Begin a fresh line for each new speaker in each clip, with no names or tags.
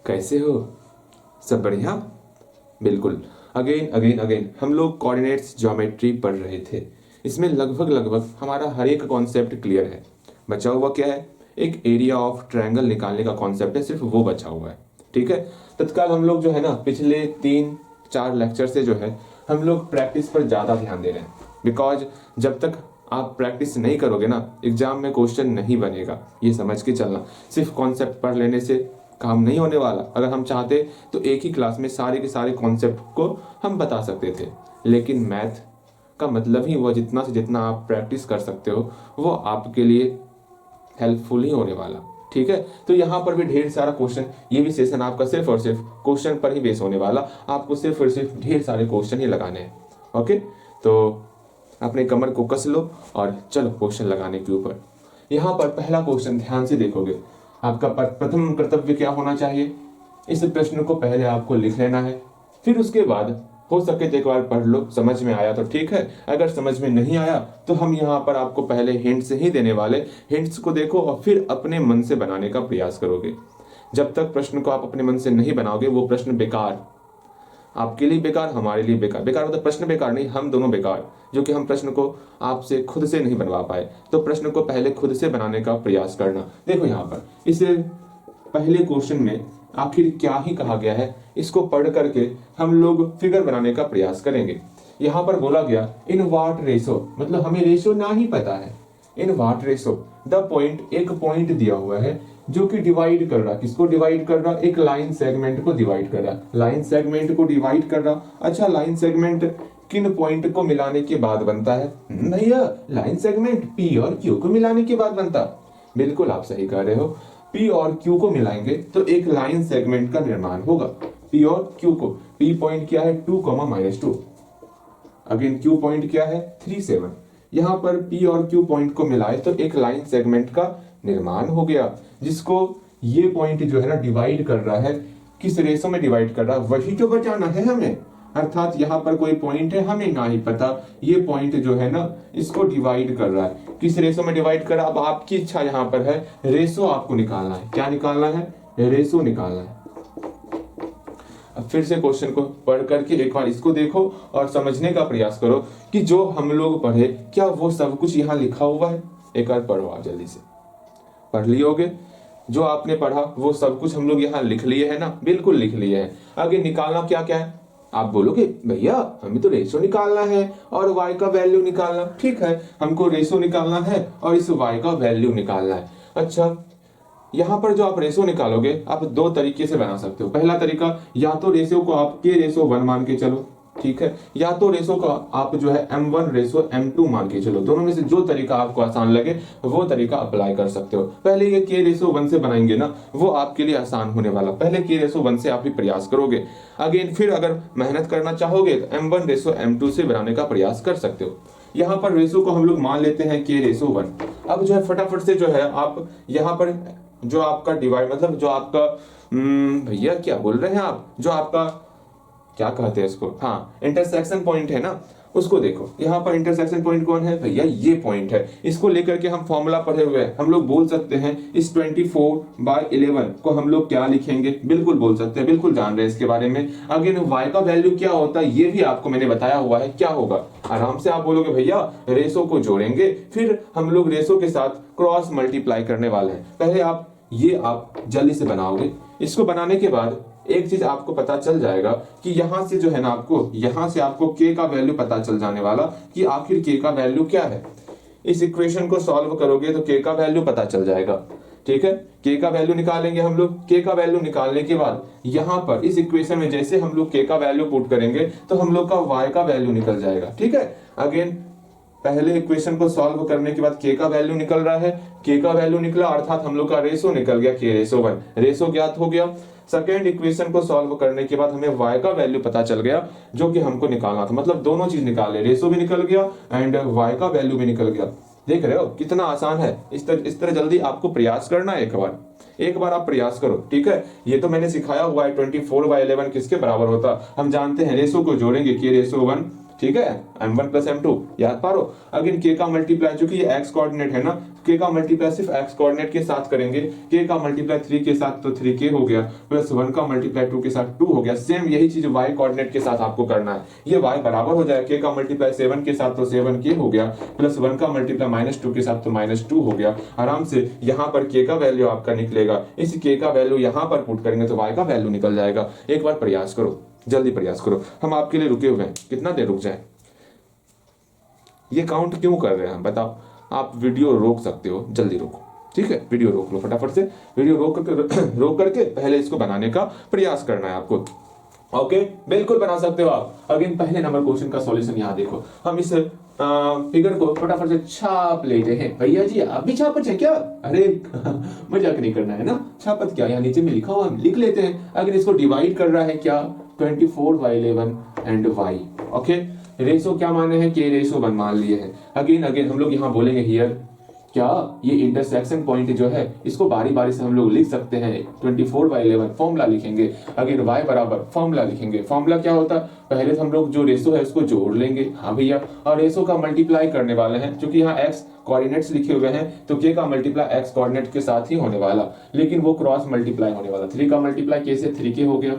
कैसे हो? सब बढ़िया? बिल्कुल। अगेन अगेन अगेन हम लोग कोऑर्डिनेट्स ज्योमेट्री पढ़ रहे थे। इसमें लगभग लगभग हमारा हर एक कॉन्सेप्ट क्लियर है। बचा हुआ क्या है? एक एरिया ऑफ ट्रायंगल निकालने का कॉन्सेप्ट है, सिर्फ वो बचा हुआ है। ठीक है। तत्काल हम लोग जो है ना पिछले 3-4 लेक्चर से जो है हम लोग प्रैक्टिस पर ज़्यादा ध्यान दे रहे हैं। बिकॉज जब तक आप प्रैक्टिस नहीं करोगे ना एग्जाम में क्वेश्चन नहीं बनेगा, ये समझ के चलना। सिर्फ कॉन्सेप्ट पढ़ लेने से काम नहीं होने वाला। अगर हम चाहते तो एक ही क्लास में सारे के सारे कॉन्सेप्ट को हम बता सकते थे, लेकिन मैथ का मतलब ही वो जितना से जितना आप प्रैक्टिस कर सकते हो वो आपके लिए हेल्पफुल ही होने वाला। ठीक है। तो यहाँ पर भी ढेर सारा क्वेश्चन, ये भी सेशन आपका सिर्फ और सिर्फ क्वेश्चन पर ही बेस होने वाला। आपको सिर्फ और सिर्फ ढेर सारे क्वेश्चन ही लगाने हैं। ओके, तो अपने कमर को कस लो और चलो क्वेश्चन लगाने के ऊपर। यहाँ पर पहला क्वेश्चन ध्यान से देखोगे, आपका प्रथम कर्तव्य क्या होना चाहिए? इस प्रश्न को पहले आपको लिख लेना है, फिर उसके बाद हो सके तो एक बार पढ़ लो। समझ में आया तो ठीक है, अगर समझ में नहीं आया तो हम यहाँ पर आपको पहले हिंट्स ही देने वाले। हिंट्स को देखो और फिर अपने मन से बनाने का प्रयास करोगे। जब तक प्रश्न को आप अपने मन से नहीं बनाओगे वो प्रश्न बेकार, आपके लिए बेकार, हमारे लिए बेकार। बेकार मतलब प्रश्न बेकार नहीं, हम दोनों बेकार, जो कि हम प्रश्न को आपसे खुद से नहीं बनवा पाए। तो प्रश्न को पहले खुद से बनाने का प्रयास करना। देखो यहाँ पर इस पहले क्वेश्चन में आखिर क्या ही कहा गया है, इसको पढ़ करके हम लोग फिगर बनाने का प्रयास करेंगे। यहाँ पर बोला गया इन व्हाट रेशो, मतलब हमें रेशो ना ही पता है। In what ratio the point, एक पॉइंट दिया हुआ है जो कि डिवाइड कर रहा, किसको डिवाइड कर रहा? एक लाइन सेगमेंट को डिवाइड कर रहा। लाइन सेगमेंट को डिवाइड कर रहा। अच्छा, लाइन सेगमेंट किन पॉइंट को मिलाने के बाद बनता है? भैया लाइन सेगमेंट पी और क्यू को मिलाने के बाद बनता। बिल्कुल आप सही कह रहे हो, पी और क्यू को मिलाएंगे तो एक लाइन सेगमेंट का निर्माण होगा। पी और क्यू को, पी पॉइंट क्या है 2, अगेन क्यू पॉइंट क्या है 3, 7। यहाँ पर पी और क्यू पॉइंट को मिलाए तो एक लाइन सेगमेंट का निर्माण हो गया, जिसको ये पॉइंट जो है ना डिवाइड कर रहा है। किस रेशो में डिवाइड कर रहा है वही तो बताना है हमें। अर्थात यहाँ पर कोई पॉइंट है हमें ना ही पता, ये पॉइंट जो है ना इसको डिवाइड कर रहा है। किस रेशो में डिवाइड कर रहा है? अब आपकी इच्छा यहाँ पर है, रेशो आपको निकालना है। क्या निकालना है? रेशो निकालना है। अब फिर से क्वेश्चन को पढ़ करके एक बार इसको देखो और समझने का प्रयास करो कि जो हम लोग पढ़े क्या वो सब कुछ यहाँ लिखा हुआ है। एक बार पढ़ो, आप जल्दी से पढ़ लियोगे। जो आपने पढ़ा वो सब कुछ हम लोग यहाँ लिख लिए है ना? बिल्कुल लिख लिए हैं। आगे निकालना क्या क्या है? आप बोलोगे भैया हमें तो रेशो निकालना है और y का वैल्यू निकालना। ठीक है, हमको रेशो निकालना है और इस y का वैल्यू निकालना है। अच्छा, यहाँ पर जो आप रेशो निकालोगे आप दो तरीके से बना सकते हो। पहला तरीका, या तो रेशो को आप k रेशो 1 मान के चलो, ठीक है, या तो रेशो को आप जो है m1 रेशो m2 मान के चलो। दोनों में से जो तरीका आपको आसान लगे वो तरीका अप्लाई कर सकते हो। पहले ये k रेशो 1 से बनाएंगे ना, वो आपके लिए आसान होने वाला। पहले k रेशो 1 से आप भी प्रयास करोगे। अगेन फिर अगर मेहनत करना चाहोगे तो m1 रेशो m2 से बनाने का प्रयास कर सकते हो। यहाँ पर रेशो को हम लोग मान लेते हैं k रेशो 1। अब जो है फटाफट से जो है आप यहाँ पर जो आपका डिवाइड, मतलब जो आपका भैया क्या बोल रहे हैं आप, जो आपका क्या कहते हैं इसको, हाँ इंटरसेक्शन पॉइंट है ना, उसको देखो। यहाँ पर इंटरसेक्शन पॉइंट कौन है भैया? ये पॉइंट है। इसको लेकर के हम फॉर्मूला पढ़े हुए हैं। हम लोग बोल सकते हैं इस 24/11 को हम लोग क्या लिखेंगे? बिल्कुल बोल सकते हैं, बिल्कुल जान रहे हैं इसके बारे में। अगेन y का वैल्यू क्या होता है ये भी आपको मैंने बताया हुआ है। क्या होगा? आराम से आप बोलोगे भैया रेशो को जोड़ेंगे, फिर हम लोग रेशो के साथ क्रॉस मल्टीप्लाई करने वाले हैं। पहले आप ये आप जल्दी से बनाओगे। इसको बनाने के बाद एक चीज आपको पता चल जाएगा कि यहां से जो है ना यहां से आपको k का वैल्यू पता चल जाने वाला कि आखिर k का वैल्यू क्या है। इस इक्वेशन को सॉल्व करोगे तो k का वैल्यू पता चल जाएगा। ठीक है, k का वैल्यू निकालेंगे हम लोग। k का वैल्यू निकालने के बाद यहाँ पर इस इक्वेशन में जैसे हम लोग k का वैल्यू पुट करेंगे तो हम लोग का y का वैल्यू निकल जाएगा। ठीक है, अगेन पहले इक्वेशन को सॉल्व करने के बाद k का वैल्यू निकल रहा है। k का वैल्यू निकला अर्थात हम लोग का रेशो निकल गया, k रेशो 1, रेशो ज्ञात हो गया। सेकेंड इक्वेशन को सॉल्व करने के बाद हमें y का वैल्यू पता चल गया जो कि हमको निकालना था। मतलब दोनों चीज निकाले, रेशो भी निकल गया एंड y का वैल्यू भी निकल गया। देख रहे हो कितना आसान है। इस तरह जल्दी आपको प्रयास करना है। एक बार आप प्रयास करो। ठीक है, ये तो मैंने सिखाया हुआ है 24/11 किसके बराबर होता हम जानते हैं। रेशो को जोड़ेंगे k रेशो 1, ठीक है, m1 + m2 याद पारो। अगेन k का मल्टीप्लाई, चूंकि ये x कोऑर्डिनेट है ना k का मल्टीप्लाई सिर्फ x कोऑर्डिनेट के साथ करेंगे, k का मल्टीप्लाई 3 के साथ तो 3k हो गया, प्लस 1 का मल्टीप्लाई 2 के साथ 2 हो गया। सेम यही चीज y कोऑर्डिनेट के साथ आपको करना है। ये y बराबर हो जाए k का मल्टीप्लाई 7 के साथ तो 7k हो गया, प्लस 1 का मल्टीप्लाई -2 के साथ तो -2 हो गया। आराम से यहाँ पर k का वैल्यू आपका निकलेगा, इस k का वैल्यू यहाँ पर पुट करेंगे तो y का वैल्यू निकल जाएगा। एक बार प्रयास करो, जल्दी प्रयास करो, हम आपके लिए रुके हुए हैं, कितना देर रुक जाए? ये काउंट क्यों कर रहे हैं बताओ? आप वीडियो रोक सकते हो, जल्दी रोको, ठीक है? वीडियो रोक लो फटाफट से, वीडियो रोक करके पहले इसको बनाने का प्रयास करना है आपको। ओके, बिल्कुल बना सकते हो आप। अगेन पहले नंबर क्वेश्चन का सॉल्यूशन यहाँ देखो, हम इस फिगर को फटाफट से छाप लेते हैं। भैया जी आप भी छापच है क्या? अरे मजाक नहीं करना है ना, छापत क्या, यहाँ नीचे में लिखा हुआ हम लिख लेते हैं। अगर इसको डिवाइड कर रहा है क्या, 24/11 एंड y। ओके, रेशो क्या माने हैं, के रेशो 1 मान लिए हैं। अगेन हम लोग यहाँ बोलेंगे हियर क्या, ये इंटरसेक्शन पॉइंट जो है इसको बारी बारी से हम लोग लिख सकते हैं। 24/11 फॉर्मूला लिखेंगे, अगेन y बराबर फॉर्मूला लिखेंगे। फॉर्मूला क्या होता है, पहले हम लोग जो रेशो है उसको जोड़ लेंगे, हाँ भैया, और रेशो का मल्टीप्लाई करने वाले हैं। क्योंकि यहाँ x कोऑर्डिनेट्स लिखे हुए हैं तो k का मल्टीप्लाई x कोऑर्डिनेट के साथ ही होने वाला, लेकिन वो क्रॉस मल्टीप्लाई होने वाला। 3 का मल्टीप्लाई k से 3k हो गया,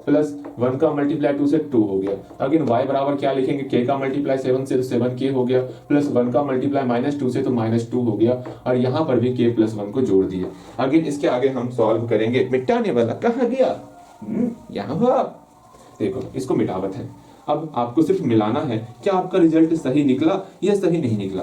प्लस 1 का मल्टीप्लाई 2 से 2 हो गया। अगेन y बराबर क्या लिखेंगे, k का मल्टीप्लाई 7 से तो 7k हो गया, प्लस 1 का मल्टीप्लाई -2 से तो -2 हो गया, और यहाँ पर भी k प्लस 1 को जोड़ दिए। अगेन इसके आगे हम सॉल्व करेंगे। मिटाने वाला कहाँ गया, यहाँ हुआ, देखो इसको मिटावत है। अब आपको सिर्फ मिलाना है, क्या आपका रिजल्ट सही निकला या सही नहीं निकला,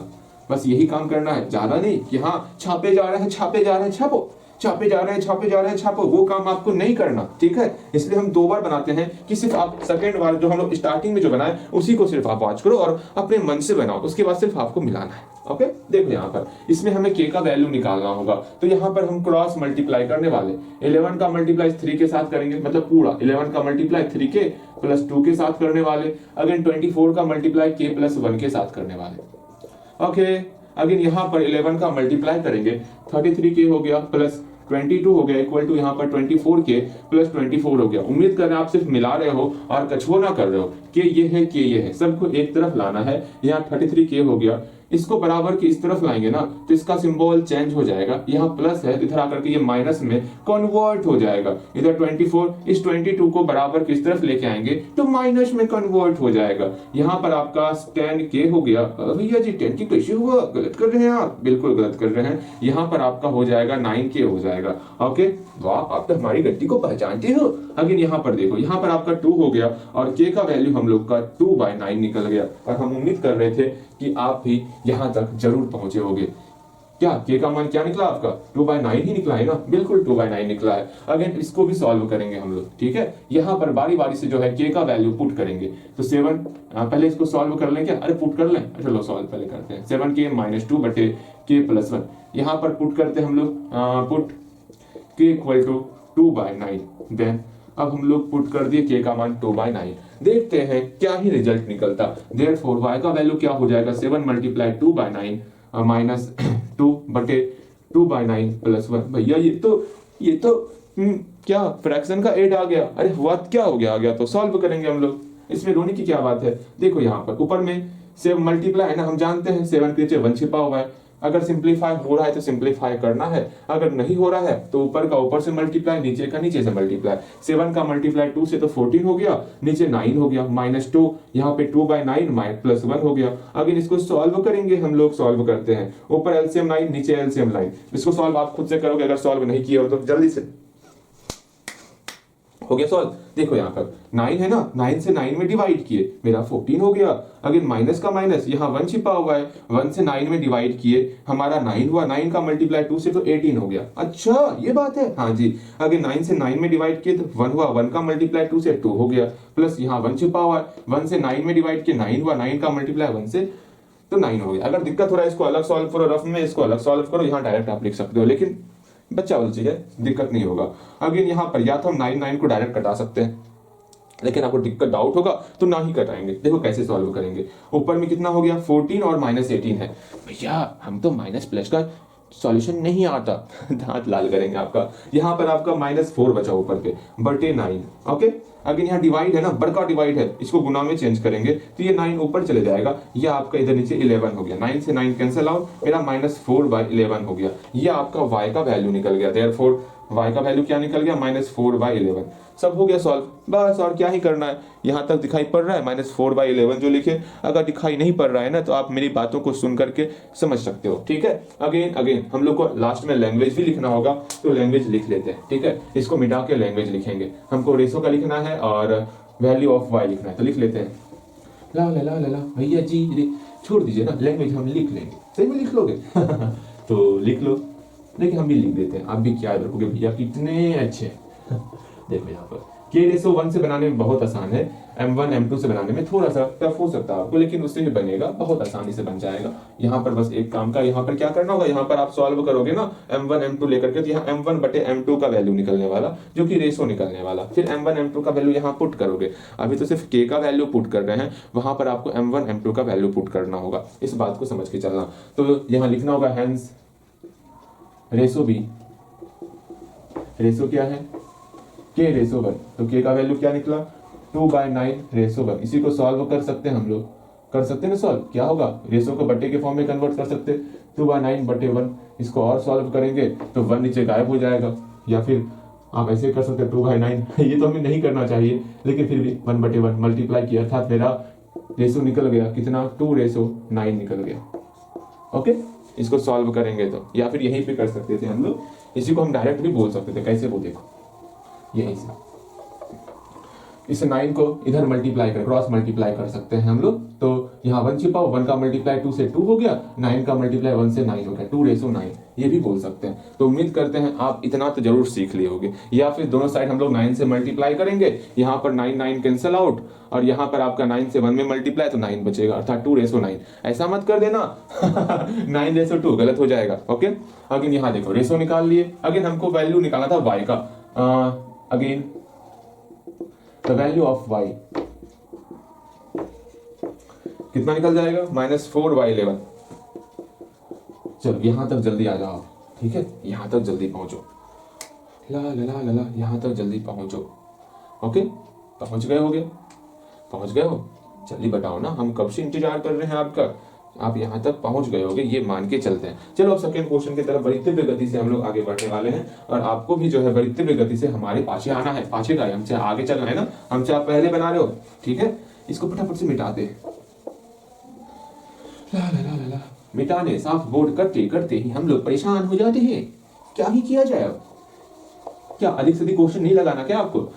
बस यही काम करना है, ज्यादा नहीं कि हाँ छापे जा रहे हैं छापो, छापे जा रहे हैं छापो, वो काम आपको नहीं करना, ठीक है? इसलिए हम 2 बार बनाते हैं कि सिर्फ आप सेकंड बार जो हम लोग स्टार्टिंग में जो बनाए उसी को सिर्फ आप वॉच करो और अपने मन से बनाओ, उसके बाद सिर्फ आपको मिलाना है। ओके, देखो यहाँ पर इसमें हमें k का वैल्यू निकालना होगा, तो यहाँ पर हम क्रॉस मल्टीप्लाई करने वाले। 11 का मल्टीप्लाई 3 के साथ करेंगे, मतलब पूरा 11 का मल्टीप्लाई 3k प्लस 2 के साथ करने वाले। अगेन 24 का मल्टीप्लाई k प्लस 1 के साथ करने वाले। ओके, अगेन यहाँ पर 11 का मल्टीप्लाई करेंगे, 33k हो गया, प्लस 22 हो गया, इक्वल टू यहाँ पर 24k प्लस 24 हो गया। उम्मीद कर रहे हैं आप सिर्फ मिला रहे हो और कछुआ ना कर रहे हो, के ये है, सबको एक तरफ लाना है। यहाँ 33k हो गया, इसको बराबर की इस तरफ लाएंगे ना तो इसका सिंबल चेंज हो जाएगा, यहाँ प्लस है तो इधर आकर के ये माइनस में कन्वर्ट हो जाएगा। इधर 24 इस 22 को बराबर की इस तरफ लेके आएंगे तो माइनस में कन्वर्ट हो जाएगा। यहाँ पर आपका 10k हो गया। भैया जी 10 की कैसे हुआ, गलत कर रहे हैं आप, बिल्कुल गलत कर रहे हैं। यहाँ पर आपका हो जाएगा 9k हो जाएगा। ओके, वाह आप तो हमारी गलती को पहचानते हो। अगेन यहाँ पर देखो, यहाँ पर आपका 2 हो गया और k का वैल्यू हम लोग का 2/9 निकल गया, और हम उम्मीद कर रहे थे कि आप भी यहाँ तक जरूर पहुंचे होगे। क्या k का मान क्या निकला आपका, 2/9 ही निकला है ना, बिल्कुल 2/9 निकला है। अगेन इसको भी सॉल्व करेंगे हम लोग, ठीक है? यहाँ पर बारी बारी से जो है k का वैल्यू पुट करेंगे। तो 7 पहले इसको सॉल्व कर लें क्या, अरे पुट कर लें, चलो सॉल्व पहले करते हैं। 7k - 2 बटे k प्लस 1, यहाँ पर पुट करते हैं हम लोग, put k equal to 2/9। Then अब हम लोग पुट कर दिए k का मान 2/9, देखते हैं क्या ही रिजल्ट निकलता। देयरफॉर y का वैल्यू क्या हो जाएगा, 7 × 2/9 माइनस 2 बटे 2/9 प्लस 1। भैया ये तो क्या फ्रैक्शन का 8 आ गया, अरे हुआ क्या हो गया, आ गया तो सॉल्व करेंगे हम लोग, इसमें रोने की क्या बात है। देखो यहाँ पर ऊपर में 7 मल्टीप्लाई है ना, हम जानते हैं 7 के नीचे 1 छिपा हुआ है। अगर सिंप्लीफाई हो रहा है तो सिंप्लीफाई करना है, अगर नहीं हो रहा है तो ऊपर का ऊपर से मल्टीप्लाई, नीचे का नीचे से मल्टीप्लाई। 7 का मल्टीप्लाई 2 से तो 14 हो गया, नीचे 9 हो गया, -2 यहाँ पे 2/9 प्लस 1 हो गया। अगर इसको सॉल्व करेंगे हम लोग, सॉल्व करते हैं, ऊपर एलसीएम 9 नीचे एलसीएम 9। इसको सॉल्व आप खुद से करोगे, अगर सॉल्व नहीं किया हो तो जल्दी से। हो गया सॉल्व, देखो यहाँ पर 9 है ना, 9 से 9 में डिवाइड किए, मेरा 14 हो गया। अगेन माइनस का माइनस, यहाँ 1 छिपा हुआ है, 1 से 9 में डिवाइड किए, हमारा 9 हुआ, 9 का मल्टीप्लाई 2 से तो 18 हो गया। अच्छा ये बात है, हाँ जी। अगेन 9 से 9 में डिवाइड किए तो 1 हुआ, 1 का मल्टीप्लाई 2 से 2 हो गया, प्लस यहाँ 1 छिपा हुआ है, 1 से 9 में डिवाइड किए 9 हुआ, 9 का मल्टीप्लाई 1 से तो 9 हो गया। अगर दिक्कत हो रहा है इसको अलग सॉल्व करो, रफ में इसको अलग सॉल्व करो, यहाँ डायरेक्ट आप लिख सकते हो, लेकिन बच्चा वाली चीज है, दिक्कत नहीं होगा। अगेन यहाँ पर या तो हम 9 को डायरेक्ट कटा सकते हैं, लेकिन आपको दिक्कत डाउट होगा तो ना ही कटाएंगे। देखो कैसे सॉल्व करेंगे। ऊपर में कितना हो गया, 14 और -18 है। भैया हम तो माइनस प्लस का सॉल्यूशन नहीं आता दांत लाल करेंगे आपका। यहाँ पर आपका -4 बचा ऊपर के बटे 9। ओके, अगर यहाँ डिवाइड है ना, बड़का डिवाइड है, इसको गुना में चेंज करेंगे तो ये 9 ऊपर चले जाएगा, ये आपका इधर नीचे 11 हो गया। 9 से 9 कैंसिल आउट, मेरा -4/11 हो गया। ये आपका y का वैल्यू निकल गया। देयरफॉर y का वैल्यू क्या निकल गया? -4/11। सब हो गया सॉल्व, बस और क्या ही करना है। यहाँ तक दिखाई पड़ रहा है -4/11 जो लिखे। अगर दिखाई नहीं पड़ रहा है ना तो आप मेरी बातों को सुन करके समझ सकते हो, ठीक है। अगेन हम लोग को लास्ट में लैंग्वेज भी लिखना होगा, तो लैंग्वेज लिख लेते हैं, ठीक है। इसको मिटा के लैंग्वेज लिखेंगे। हमको रेशो का लिखना है और वैल्यू ऑफ y लिखना है, तो लिख लेते हैं। ला ला ला ला भैया जी छोड़ दीजिए ना, लैंग्वेज हम लिख लेंगे। सही में लिख लोगे तो लिख लो, लेकिन हम भी लिख देते हैं। आप भी क्या रखोगे भैया, कितने अच्छे देखो यहाँ पर K/1 से बनाने में बहुत आसान है, M1 M2 से बनाने में थोड़ा सा टफ हो सकता है आपको, लेकिन उससे भी बनेगा, बहुत आसानी से बन जाएगा। यहाँ पर बस एक काम का, यहाँ पर क्या करना होगा, यहाँ पर आप सॉल्व करोगे ना M1 M2 लेकर के, तो यहाँ M1/M2 का वैल्यू निकलने वाला, जो कि रेशो निकलने वाला। फिर M1 M2 का वैल्यू यहाँ पुट करोगे। अभी तो सिर्फ K का वैल्यू पुट कर रहे हैं, वहां पर आपको M1 M2 का वैल्यू पुट करना होगा। इस बात को समझ के चलना। तो यहाँ लिखना होगा हेंस रेशो भी, रेशो क्या है K/1, तो K का वैल्यू क्या निकला 2/9/1। इसी को सॉल्व कर सकते हैं हम लोग, कर सकते हैं ना सॉल्व। क्या होगा, रेशो को बटे के फॉर्म में कन्वर्ट कर सकते, 2/9/1। इसको और सॉल्व करेंगे तो 1 नीचे गायब हो जाएगा, या फिर आप ऐसे कर सकते हैं 2/9 ये तो हमें नहीं करना चाहिए, लेकिन फिर भी 1/1 मल्टीप्लाई किया, अर्थात मेरा रेशो निकल गया कितना, 2/9 निकल गया। ओके, इसको सॉल्व करेंगे तो, या फिर यहीं पे कर सकते थे हम लोग। इसी को हम डायरेक्ट भी बोल सकते थे। कैसे, वो देखो, यहीं से इस 9 को इधर मल्टीप्लाई कर, क्रॉस मल्टीप्लाई कर सकते हैं हम लोग। तो यहाँ 1 छिपा, 1 का मल्टीप्लाई 2 से 2 हो गया, 9 का मल्टीप्लाई 1 से 9 हो गया, 2/9 ये भी बोल सकते हैं। तो उम्मीद करते हैं आप इतना तो जरूर सीख लिए होगे। या फिर दोनों साइड हम लोग 9 से मल्टीप्लाई करेंगे, यहाँ पर 9 कैंसिल आउट, और यहाँ पर आपका 9 से 1 में मल्टीप्लाई तो 9 बचेगा, अर्थात 2/9। ऐसा मत कर देना 9/2 गलत हो जाएगा। ओके, अगेन यहाँ देखो रेशो निकाल लिए। अगेन हमको वैल्यू निकालना था y का। Again the value of y कितना निकल जाएगा, -4/11। चलो यहाँ तक जल्दी आ जाओ, ठीक है, यहाँ तक जल्दी पहुंचो, ला ला ला ला, यहाँ तक जल्दी पहुंचो। ओके, पहुंच गए होगे, पहुंच गए हो, जल्दी बताओ ना, हम कब से इंतजार कर रहे हैं आपका। आप यहाँ तक पहुंच गए होगे, ये मान के चलते हैं। चलो अब सेकंड क्वेश्चन की तरफ बड़ी तीव्र गति से हम लोग आगे बढ़ने वाले हैं, और आपको भी जो है बड़ी तीव्र गति से हमारे पाछे आना है। पाछे का हमसे आगे चलना है ना, हमसे आप पहले बना रहे हो, ठीक है। इसको फटाफट से मिटा दे, ला ला ला ला ला। मिटाने साफ बोर्ड करते करते ही हम लोग परेशान हो जाते हैं। क्या ही किया जाए अब, क्या अधिक से अधिक क्वेश्चन नहीं लगाना क्या आपको?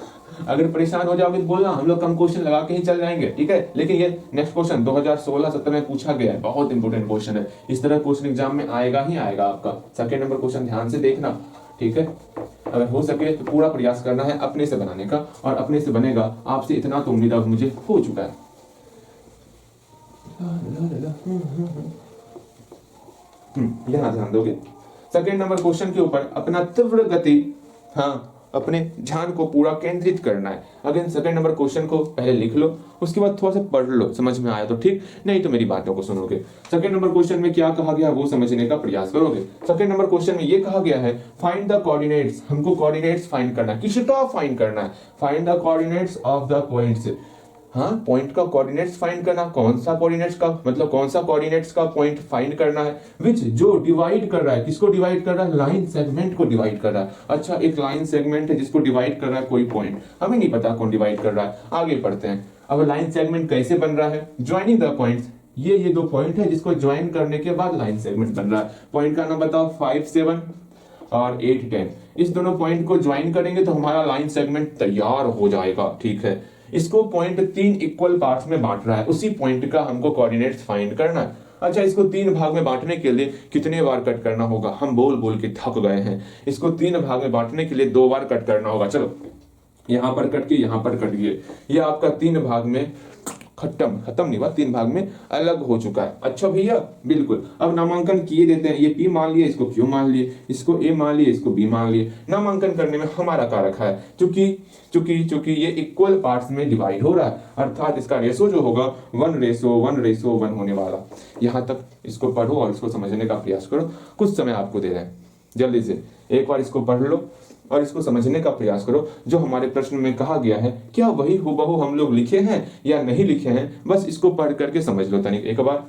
अगर परेशान हो जाओगे तो बोलना, हम लोग कम क्वेश्चन लगा के ही चल जाएंगे, ठीक है। लेकिन ये नेक्स्ट क्वेश्चन 2016-17 में पूछा गया है, बहुत इंपोर्टेंट क्वेश्चन है। इस तरह क्वेश्चन एग्जाम में आएगा ही आएगा आपका। सेकंड नंबर क्वेश्चन ध्यान से देखना, ठीक है। अगर हो सके तो पूरा प्रयास करना है अपने से बनाने का, और अपने से बनेगा आपसे इतना तो उम्मीद अब मुझे हो चुका है। यहाँ ध्यान दोगे, सेकंड नंबर क्वेश्चन के ऊपर अपना तीव्र गति, हाँ, अपने ध्यान को पूरा केंद्रित करना है। अगेन सेकंड नंबर क्वेश्चन को पहले लिख लो, उसके बाद थोड़ा सा पढ़ लो, समझ में आया तो ठीक, नहीं तो मेरी बातों को सुनोगे। सेकंड नंबर क्वेश्चन में क्या कहा गया वो समझने का प्रयास करोगे। सेकंड नंबर क्वेश्चन में ये कहा गया है फाइंड द कोऑर्डिनेट्स, हमको कोऑर्डिनेट्स फाइंड करना है। किसका फाइंड करना है? Find the coordinates of the points. हाँ, पॉइंट का कोऑर्डिनेट्स फाइंड करना। कौन सा कोऑर्डिनेट्स का मतलब कौन सा कोऑर्डिनेट्स का पॉइंट फाइंड करना है, विच जो डिवाइड कर रहा है, किसको डिवाइड कर रहा है? लाइन सेगमेंट को डिवाइड कर रहा है। अच्छा, एक लाइन सेगमेंट है जिसको डिवाइड कर रहा है कोई पॉइंट, हमें नहीं पता कौन डिवाइड कर रहा है। आगे पढ़ते हैं। अब लाइन सेगमेंट कैसे बन रहा है? ज्वाइनिंग द पॉइंट्स, ये दो पॉइंट है जिसको ज्वाइन करने के बाद लाइन सेगमेंट बन रहा है। पॉइंट का नाम बताओ, 5, 7 और 8, 10। इस दोनों पॉइंट को ज्वाइन करेंगे तो हमारा लाइन सेगमेंट तैयार हो जाएगा, ठीक है। इसको पॉइंट 3 इक्वल पार्ट्स में बांट रहा है, उसी पॉइंट का हमको कोऑर्डिनेट्स फाइंड करना है। अच्छा, इसको 3 भाग में बांटने के लिए कितने बार कट करना होगा? हम बोल बोल के थक गए हैं। इसको 3 भाग में बांटने के लिए 2 बार कट करना होगा। चलो, यहां पर कट के यहां पर कट गए, ये आपका 3 भाग में खत्म नहीं हुआ, 3 भाग में अलग हो चुका है। अच्छा भैया, बिल्कुल। अब नामांकन किए देते हैं, ये P मान लिए, इसको Q मान लिए, इसको A मान लिए, इसको B मान लिए। नामांकन करने में हमारा क्या रखा है, चूंकि ये इक्वल पार्ट्स में डिवाइड हो रहा है, अर्थात इसका रेशो जो होगा 1:1:1 होने वाला। यहां तक इसको पढ़ो और इसको समझने का प्रयास करो, कुछ समय आपको दे रहे हैं, जल्दी से एक बार इसको पढ़ लो और इसको समझने का प्रयास करो। जो हमारे प्रश्न में कहा गया है, क्या वही हूबहू हम लोग लिखे हैं या नहीं लिखे हैं, बस इसको पढ़ करके समझ लो तनिक एक बार।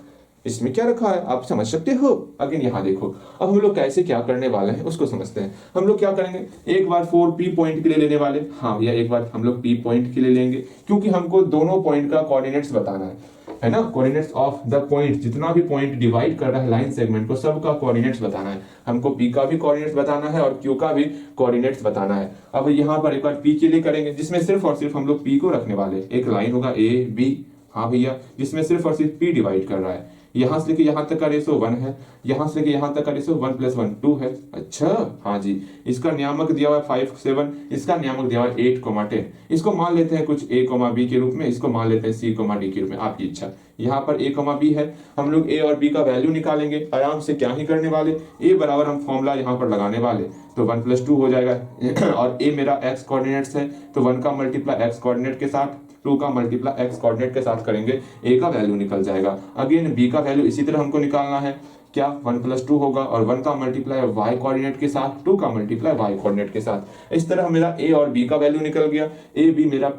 इसमें क्या रखा है आप समझ सकते हो। अगेन यहाँ देखो, अब हम लोग कैसे क्या करने वाले हैं उसको समझते हैं। हम लोग क्या करेंगे, एक बार 4P पॉइंट के लिए लेने वाले। हाँ भैया, एक बार हम लोग P पॉइंट के लिए लेंगे, क्योंकि हमको दोनों पॉइंट का कोऑर्डिनेट्स बताना है ना। कोऑर्डिनेट्स ऑफ द पॉइंट, जितना भी पॉइंट डिवाइड कर रहा है लाइन सेगमेंट को, सबका कोऑर्डिनेट्स बताना है। हमको P का भी कोऑर्डिनेट्स बताना है और Q का भी कोऑर्डिनेट्स बताना है। अब यहाँ पर एक बार P के लिए करेंगे, जिसमें सिर्फ और सिर्फ हम लोग P को रखने वाले। एक लाइन होगा AB, हाँ भैया, जिसमें सिर्फ और सिर्फ P डिवाइड कर रहा है। यहां से लेके यहां तक का रेशो 1 है, यहां से लेके यहां तक का रेशो 1 + 1 2 है। अच्छा, हाँ जी। इसका नियामक दिया हुआ है 5 7, इसका नियामक दिया हुआ है 8, 10। इसको मान लेते हैं कुछ A, B के रूप में, इसको मान लेते हैं C, D के रूप में, आपकी इच्छा। यहाँ पर A, B है, हम लोग A और B का वैल्यू निकालेंगे आराम से। क्या ही करने वाले, A बराबर हम फॉर्मूला यहाँ पर लगाने वाले, तो 1 + 2 हो जाएगा। और A मेरा x कोऑर्डिनेट्स है, तो 1 का मल्टीप्लाई x कोऑर्डिनेट के साथ, 2 का मल्टीप्लाई x कोऑर्डिनेट के साथ करेंगे, A का वैल्यू निकल जाएगा। अगेन B का वैल्यू इसी तरह हमको निकालना है। क्या 1 + 2 होगा, और 1 का मल्टीप्लाई y कोऑर्डिनेट के साथ, 2 का मल्टीप्लाई y कोऑर्डिनेट के साथ। इस तरह मेरा A और B का वैल्यू निकल गया। A B मेरा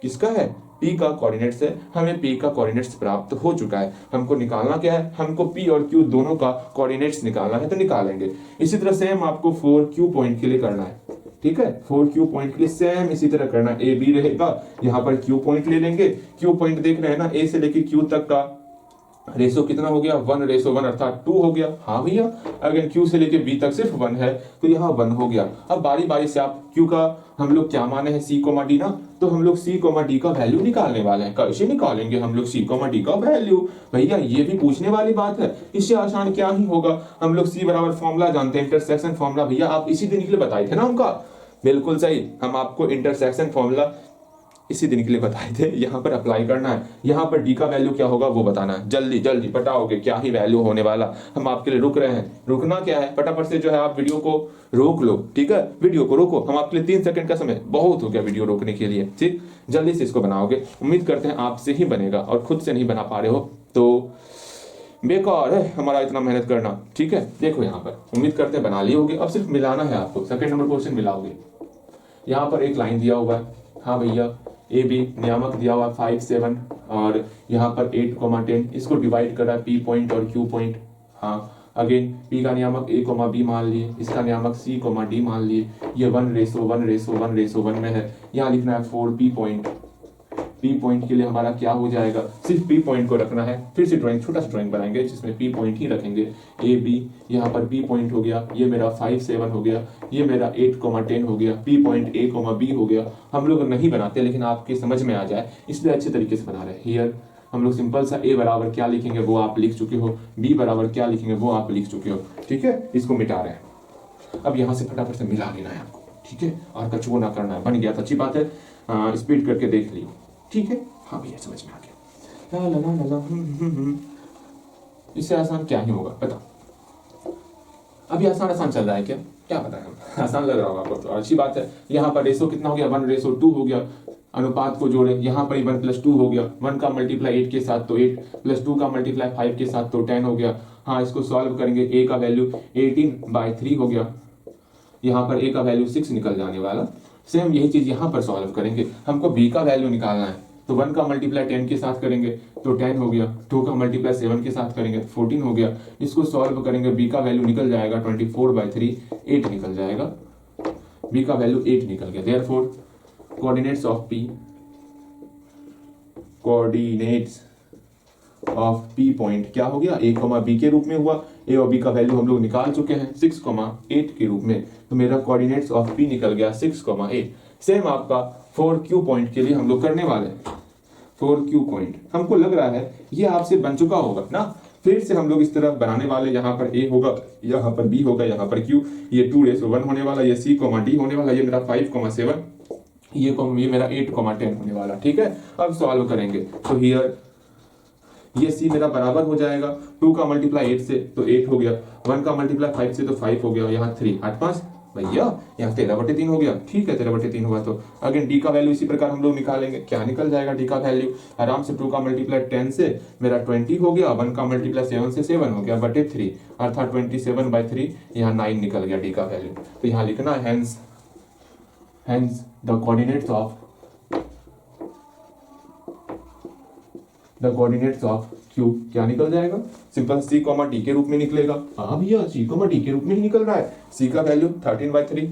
किसका है, P का कोऑर्डिनेट्स है। हमें P का कोऑर्डिनेट्स प्राप्त हो चुका है। हमको निकालना क्या है, हमको P और Q दोनों का कोऑर्डिनेट्स निकालना है, तो निकालेंगे। इसी तरह सेम आपको 4Q पॉइंट के लिए करना है, ठीक है। 4Q पॉइंट के लिए सेम इसी तरह करना है। A B रहेगा, यहाँ पर Q पॉइंट ले लेंगे। Q पॉइंट देख रहे हैं ना, A से लेके Q तक का रेशो कितना हो गया, 1:1 अर्थात 2 हो गया। हाँ भैया, अगर Q से लेके B तक सिर्फ 1 है, तो यहाँ 1 हो गया। अब बारी बारी से आप Q का हम लोग क्या माने हैं, C, D ना, तो हम लोग C, D का वैल्यू निकालने वाले हैं। कैसे निकालेंगे हम लोग C, D का वैल्यू, भैया ये भी पूछने वाली बात है। इससे आसान क्या ही होगा, हम लोग C बराबर फॉर्मूला जानते हैं, इंटरसेक्शन फॉर्मूला। भैया आप इसी दिन के लिए बताए थे ना हमका, बिल्कुल सही, हम आपको इंटरसेक्शन फॉर्मूला इसी दिन के लिए बताए थे। यहाँ पर अप्लाई करना है, यहाँ पर D का वैल्यू क्या होगा वो बताना है। जल्दी जल्दी बताओगे क्या ही वैल्यू होने वाला, हम आपके लिए रुक रहे हैं। रुकना क्या है, फटाफट से जो है आप वीडियो को रोक लो, ठीक है, वीडियो को रोको। हम आपके लिए 3 सेकंड का समय बहुत हो गया वीडियो रोकने के लिए, ठीक। जल्दी से इसको बनाओगे, उम्मीद करते हैं आपसे ही बनेगा, और खुद से नहीं बना पा रहे हो तो बेकार है हमारा इतना मेहनत करना, ठीक है। देखो यहाँ पर उम्मीद करते हैं बना लिए होगे, अब सिर्फ मिलाना है आपको। सेकंड नंबर क्वेश्चन मिलाओगे, यहाँ पर एक लाइन दिया हुआ है, हाँ भैया, A B नियामक दिया हुआ 5 7, और यहाँ पर 8, 10, इसको डिवाइड कर रहा है P पॉइंट और Q पॉइंट। हाँ, अगेन P का नियामक A, B मान लिए, इसका नियामक C, D मान लिए। ये 1:1:1 में है। यहाँ लिखना है 4P पॉइंट। P पॉइंट के लिए हमारा क्या हो जाएगा, सिर्फ P पॉइंट को रखना है। फिर से ड्राइंग, छोटा सा ड्राइंग बनाएंगे जिसमें P पॉइंट ही रखेंगे। A B, यहाँ पर P पॉइंट हो गया, ये मेरा 5 7 हो गया, ये मेरा 8, 10 हो गया। P पॉइंट A, B हो गया। हम लोग नहीं बनाते, लेकिन आपके समझ में आ जाए इसलिए अच्छे तरीके से बना रहे हैं। हियर हम लोग सिंपल सा A बराबर क्या लिखेंगे वो आप लिख चुके हो, B बराबर क्या लिखेंगे वो आप लिख चुके हो, ठीक है। इसको मिटा रहे हैं, अब यहाँ से फटाफट से मिला लेना है आपको, ठीक है, और कचुओ ना करना है। बन गया तो अच्छी बात है, स्पीड करके देख ली, ठीक है। हाँ भैया समझ में आ गया। ला ला ला ला, इससे आसान क्या ही होगा बताओ। अभी आसान चल रहा है क्या, क्या बताएं हम, आसान लग रहा होगा आपको, तो अच्छी बात है। यहाँ पर रेशो कितना हो गया, 1:2 हो गया। अनुपात को जोड़े, यहाँ पर 1 + 2 हो गया। 1 का मल्टीप्लाई 8 के साथ तो 8, + 2 का मल्टीप्लाई 5 के साथ तो 10 हो गया। हाँ, इसको सॉल्व करेंगे, A का वैल्यू 18/3 हो गया। यहाँ पर A का वैल्यू 6 निकल जाने वाला। सेम यही चीज यहाँ पर सॉल्व करेंगे, हमको B का वैल्यू निकालना है, तो 1 का मल्टीप्लाई 10 के साथ करेंगे तो 10 हो गया। 2 का मल्टीप्लाई 7 के साथ करेंगे 14 हो गया। इसको सॉल्व करेंगे, B का वैल्यू निकल जाएगा 24/3, 8 निकल जाएगा। B का वैल्यू 8 निकल गया। Therefore coordinates of P, coordinates of P point क्या हो गया, A, B के रूप में हुआ। A और B का वैल्यू हम लोग निकाल चुके हैं 6, 8 के रूप में, तो मेरा कोऑर्डिनेट्स ऑफ P निकल गया 6, 8। सेम आपका 4Q पॉइंट के लिए हम लोग करने वाले हैं। 4Q पॉइंट हमको लग रहा है ये आपसे बन चुका होगा ना, फिर से हम लोग इस तरह बनाने वाले। यहाँ पर A होगा, यहाँ पर B होगा, यहाँ पर Q, ये 2:1 होने वाला, ये C, D होने वाला, ये मेरा 5, 7 ये मेरा 8,10 होने वाला, ठीक है। अब सॉल्व करेंगे तो हियर ये सी मेरा बराबर हो जाएगा 2 का मल्टीप्लाई 8 से तो 8 हो गया, 1 का मल्टीप्लाई 5 से तो 5 हो गया, यहाँ 3 8 5 भैया यहाँ 13/3 हो गया, ठीक है 13/3 हुआ। तो अगेन डी का वैल्यू इसी प्रकार हम लोग निकालेंगे, क्या निकल जाएगा डी का वैल्यू आराम से 2 का मल्टीप्लाई 10 से मेरा 20 हो गया, 1 का मल्टीप्लाई 7 से 7 हो गया बटे 3 अर्थात 27/3, यहाँ 9 निकल गया डी का वैल्यू। तो यहाँ लिखना hence the coordinates of Q क्या निकल जाएगा, सिंपल सी कॉमा डी के रूप में निकलेगा। हाँ भैया सी कॉमा डी के रूप में ही निकल रहा है। सी का वैल्यू 13/3,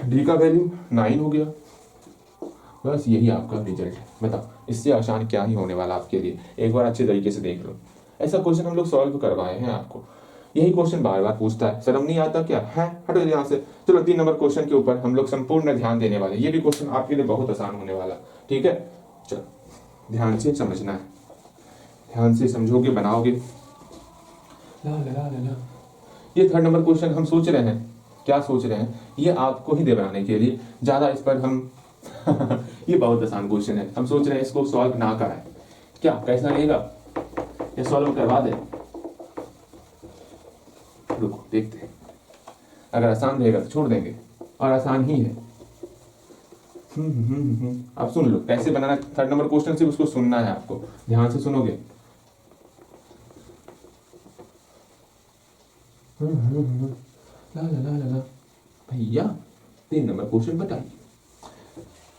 डी का वैल्यू 9 हो गया, बस यही आपका रिजल्ट है। बताओ इससे आसान क्या ही होने वाला आपके लिए, एक बार अच्छे तरीके से देख लो। ऐसा क्वेश्चन हम लोग सॉल्व करवाए हैं आपको, यही क्वेश्चन बार बार पूछता है, शर्म नहीं आता क्या है? हटो यहाँ से। चलो 3 नंबर क्वेश्चन के ऊपर हम लोग संपूर्ण ध्यान देने वाले, ये भी क्वेश्चन आपके लिए बहुत आसान होने वाला, ठीक है। चलो ध्यान से समझना है, ध्यान से समझोगे बनाओगे। ला ला ला ला। ये 3rd नंबर क्वेश्चन हम सोच रहे हैं, क्या सोच रहे हैं, ये आपको ही दे बनाने के लिए, ज्यादा इस पर हम ये बहुत आसान क्वेश्चन है, हम सोच रहे हैं इसको सॉल्व ना कराएं। क्या कैसा रहेगा, ये सॉल्व करवा दे? रुको देखते हैं, अगर आसान रहेगा तो छोड़ देंगे, और आसान ही है। आप सुन लो कैसे बनाना 3rd नंबर क्वेश्चन, से उसको सुनना है आपको, ध्यान से सुनोगे। ला ला ला ला भैया 3 नंबर क्वेश्चन बताइए।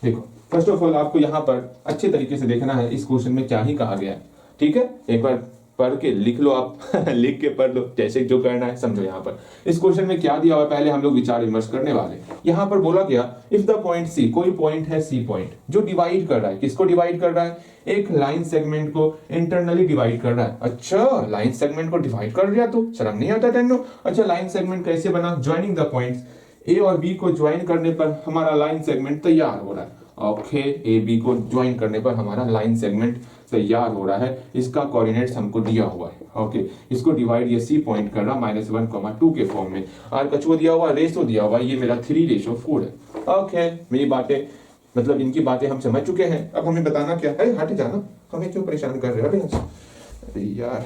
देखो फर्स्ट ऑफ ऑल आपको यहाँ पर अच्छे तरीके से देखना है इस क्वेश्चन में क्या ही कहा गया है, ठीक है। एक बार पढ़ के लिख लो आप लिख के पढ़ लो, जैसे जो करना है समझो। यहाँ पर इस क्वेश्चन में क्या दिया हुआ है पहले हम लोग विचार विमर्श करने वाले। यहाँ पर बोला गया इफ द पॉइंट सी, कोई पॉइंट है सी पॉइंट जो डिवाइड कर रहा है, किसको डिवाइड कर रहा है, एक लाइन सेगमेंट को इंटरनली डिवाइड कर रहा है। अच्छा लाइन सेगमेंट को डिवाइड कर दिया तो शर्म नहीं आता तेनो? अच्छा लाइन सेगमेंट कैसे बना, ज्वाइनिंग द पॉइंट्स ए और बी को ज्वाइन करने पर हमारा लाइन सेगमेंट तैयार हो रहा है। ओके ए बी को ज्वाइन करने पर हमारा लाइन सेगमेंट तैयार हो रहा है, इसका कोऑर्डिनेट्स हमको दिया हुआ है। ओके इसको डिवाइड ये सी पॉइंट कर रहा -1,2 के फॉर्म में, आर कछुआ दिया हुआ, रेशो दिया हुआ, ये मेरा 3:4 है। ओके मेरी बातें मतलब इनकी बातें हम समझ चुके हैं, अब हमें बताना क्या है, हट जाना, हमें क्यों परेशान कर रहे हो अरे यार।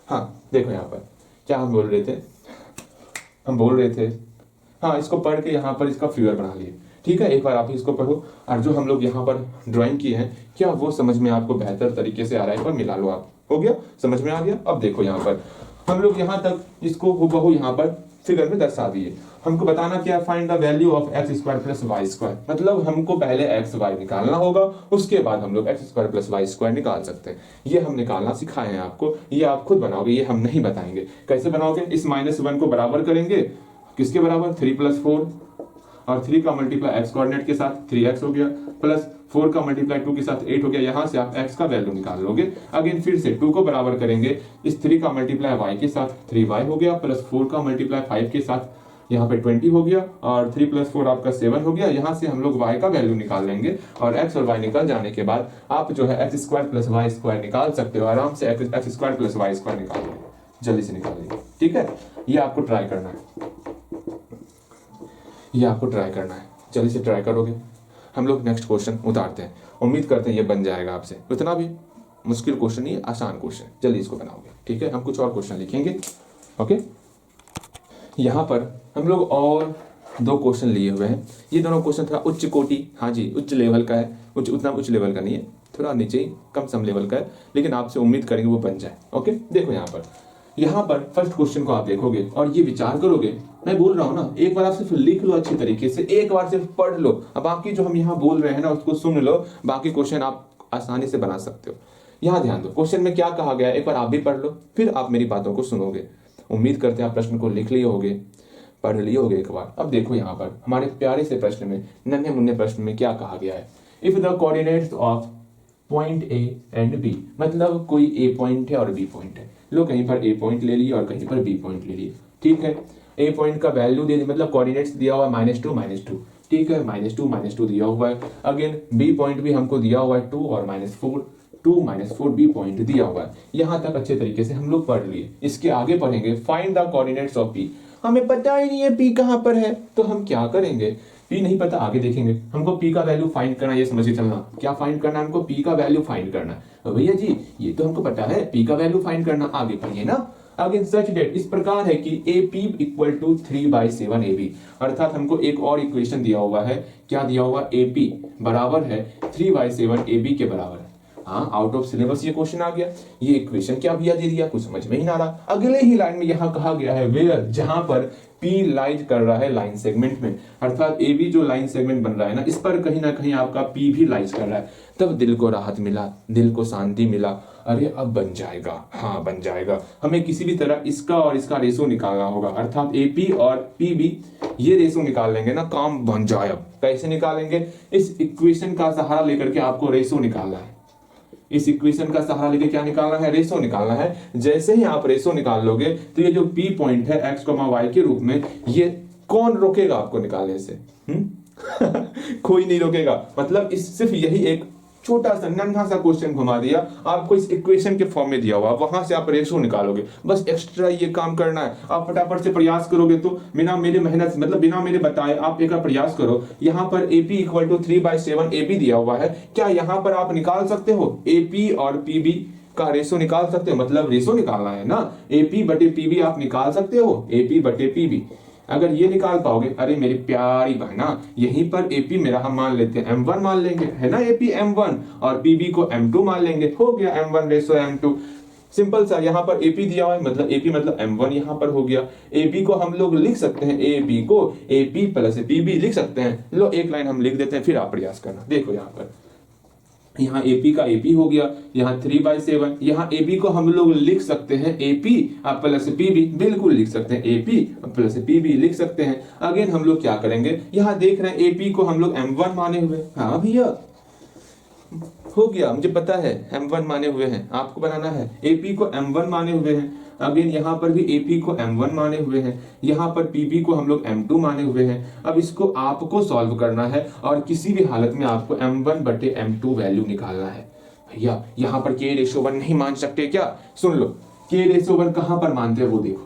हाँ देखो यहाँ पर क्या हम बोल रहे थे, हम बोल रहे थे हाँ इसको पढ़ के यहाँ पर इसका फिगर बना लिए, ठीक है। एक बार आप इसको पढ़ो और जो हम लोग यहाँ पर ड्राइंग किए हैं क्या वो समझ में आपको बेहतर तरीके से आ रहा है, पर मिला लो आप, हो गया समझ में आ गया। अब देखो यहाँ पर हम लोग यहाँ तक इसको हूबहू यहाँ पर फिगर में दर्शा दिए। हमको बताना क्या, find the value of x² + y², मतलब हमको पहले x y निकालना होगा, उसके बाद हम लोग x² + y² निकाल सकते हैं। ये हम निकालना सिखाए हैं आपको, ये आप खुद बनाओगे, ये हम नहीं बताएंगे। कैसे बनाओगे, इस -1 को बराबर करेंगे, किसके बराबर, 3 + 4, और 3 का मल्टीप्लाई x कोऑर्डिनेट के साथ 3x हो गया, प्लस 4 का मल्टीप्लाई 2 के साथ 8 हो गया। यहाँ से आप x का वैल्यू निकाल लोगे। अगेन फिर से 2 को बराबर करेंगे, इस 3 का मल्टीप्लाई y के साथ 3y हो गया, प्लस 4 का मल्टीप्लाई 5 के साथ यहाँ पे 20 हो गया, और 3 + 4 आपका 7 हो गया। यहाँ से हम लोग y का वैल्यू निकाल लेंगे, और x और y निकल जाने के बाद आप जो है x² + y² निकाल सकते हो आराम से। x² + y² निकाल लो, जल्दी से निकालिए, ठीक है। ये आपको ट्राई करना है, ये आपको ट्राई करना है, जल्दी से ट्राई करोगे। हम लोग नेक्स्ट क्वेश्चन उतारते हैं, उम्मीद करते हैं ये बन जाएगा आपसे, उतना भी मुश्किल क्वेश्चन नहीं, आसान क्वेश्चन, जल्दी इसको बनाओगे, ठीक है। हम कुछ और क्वेश्चन लिखेंगे। ओके यहाँ पर हम लोग और 2 क्वेश्चन लिए हुए हैं। ये दोनों क्वेश्चन थोड़ा उच्च कोटि, हाँ जी उच्च लेवल का है, उतना उच्च लेवल का नहीं है, थोड़ा नीचे ही कम सम लेवल का है, लेकिन आपसे उम्मीद करेंगे वो बन जाए। ओके देखो यहाँ पर फर्स्ट क्वेश्चन को आप देखोगे और ये विचार करोगे, मैं बोल रहा हूँ ना, एक बार आप सिर्फ लिख लो अच्छी तरीके से, एक बार सिर्फ पढ़ लो, अब बाकी जो हम यहाँ बोल रहे हैं ना उसको सुन लो, बाकी क्वेश्चन आप आसानी से बना सकते हो। यहाँ ध्यान दो क्वेश्चन में क्या कहा गया है, एक बार आप भी पढ़ लो, फिर आप मेरी बातों को सुनोगे। उम्मीद करते हैं आप प्रश्न को लिख लिए होगे, पढ़ लिए होगे एक बार। अब देखो यहाँ पर हमारे प्यारे से प्रश्न में, नन्हे मुन्ने प्रश्न में क्या कहा गया है, if the coordinates of point A and B, मतलब कोई ए पॉइंट है और बी पॉइंट है, लो कहीं पर ए पॉइंट ले लिए और कहीं पर बी पॉइंट ले लिए, ठीक है। ए पॉइंट का वैल्यू दे मतलब कोऑर्डिनेट्स दिया हुआ है -2, ठीक है, -2 दिया हुआ है। अगेन बी पॉइंट भी हमको दिया हुआ है 2 और -4, 2 -4 बी पॉइंट दिया हुआ है। यहाँ तक अच्छे तरीके से हम लोग पढ़ लिए। इसके आगे पढ़ेंगे find the coordinates of P, हमें पता ही नहीं है पी कहाँ पर है, तो हम क्या करेंगे, पी नहीं पता, आगे देखेंगे। हमको पी का वैल्यू फाइंड करना, ये समझ के चलना। क्या फाइंड करना है हमको? पी का वैल्यू फाइंड करना है। भैया जी ये तो हमको पता है, पी का वैल्यू फाइंड करना। आगे पढ़िए ना। अगेन सच डेट इस प्रकार है कि AP इक्वल टू 3/7 AB, अर्थात हमको एक और इक्वेशन दिया हुआ है। क्या दिया हुआ? AP बराबर है 3/7 AB के बराबर है। हाँ, आउट ऑफ सिलेबस ये क्वेश्चन आ गया। ये इक्वेशन क्या भैया दे दिया, कुछ समझ में ही ना आ रहा। अगले ही लाइन में यहाँ कहा गया है वेयर, जहां पर P लाइज कर रहा है लाइन सेगमेंट में, अर्थात AB जो लाइन सेगमेंट बन रहा है ना, इस पर कहीं ना कहीं आपका P भी लाइज कर रहा है। तब दिल को राहत मिला, दिल को शांति मिला। अरे अब बन जाएगा, हाँ बन जाएगा। हमें किसी भी तरह इसका और इसका रेशो निकालना होगा, अर्थात AP और PB ये रेशो निकाल लेंगे ना, काम बन जाए। अब कैसे निकालेंगे? इस इक्वेशन का सहारा लेकर के आपको रेशो निकालना है। इस इक्वेशन का सहारा लेके क्या निकालना है? रेशो निकालना है। जैसे ही आप रेशो निकाल लोगे तो ये जो P पॉइंट है x, y के रूप में, ये कौन रोकेगा आपको निकालने से? कोई नहीं रोकेगा। मतलब इस सिर्फ यही एक छोटा सा नन्हा सा क्वेश्चन घुमा दिया, आपको इस इक्वेशन के फॉर्म में दिया हुआ, वहां से आप रेशो निकालोगे। बस एक्स्ट्रा ये काम करना है। आप फटाफट से प्रयास करोगे तो बिना मेरे मेहनत, मतलब बिना मेरे बताए आप एक प्रयास करो। यहाँ पर AP इक्वल टू 3/7 AB दिया हुआ है। क्या यहाँ पर आप निकाल सकते हो? AP और PB का रेशो निकाल सकते हो, मतलब रेशो निकालना है ना। AP बटे PB आप निकाल सकते हो, AP बटे PB। अगर ये निकाल पाओगे, अरे मेरी प्यारी बहना, यहीं पर AP मेरा हम मान लेते हैं M1 मान लेंगे, है ना। AP M1 और PB को M2 मान लेंगे, हो गया M1 रेशो M2। सिंपल सा। यहाँ पर AP दिया हुआ है, मतलब AP मतलब M1 यहाँ पर हो गया। AB को हम लोग लिख सकते हैं, AB को AP प्लस PB लिख सकते हैं। लो एक लाइन हम लिख देते हैं, फिर आप प्रयास करना। देखो यहाँ पर, यहाँ AP का AP हो गया, यहाँ 3/7। यहाँ AB को हम लोग लिख सकते हैं AP प्लस PB, बिल्कुल लिख सकते हैं, AP प्लस PB लिख सकते हैं। अगेन हम लोग क्या करेंगे, यहाँ देख रहे हैं AP को हम लोग M1 माने हुए। हाँ भैया हो गया, मुझे पता है M1 माने हुए हैं, आपको बनाना है। AP को M1 माने हुए हैं। अगेन यहाँ पर भी AP को M1 माने हुए हैं, यहाँ पर PB को हम लोग M2 माने हुए हैं। अब इसको आपको सॉल्व करना है और किसी भी हालत में आपको M1 बटे M2 वैल्यू निकालना है। भैया यहाँ पर K/1 नहीं मान सकते क्या? सुन लो, K/1 कहाँ पर मानते हैं वो देखो।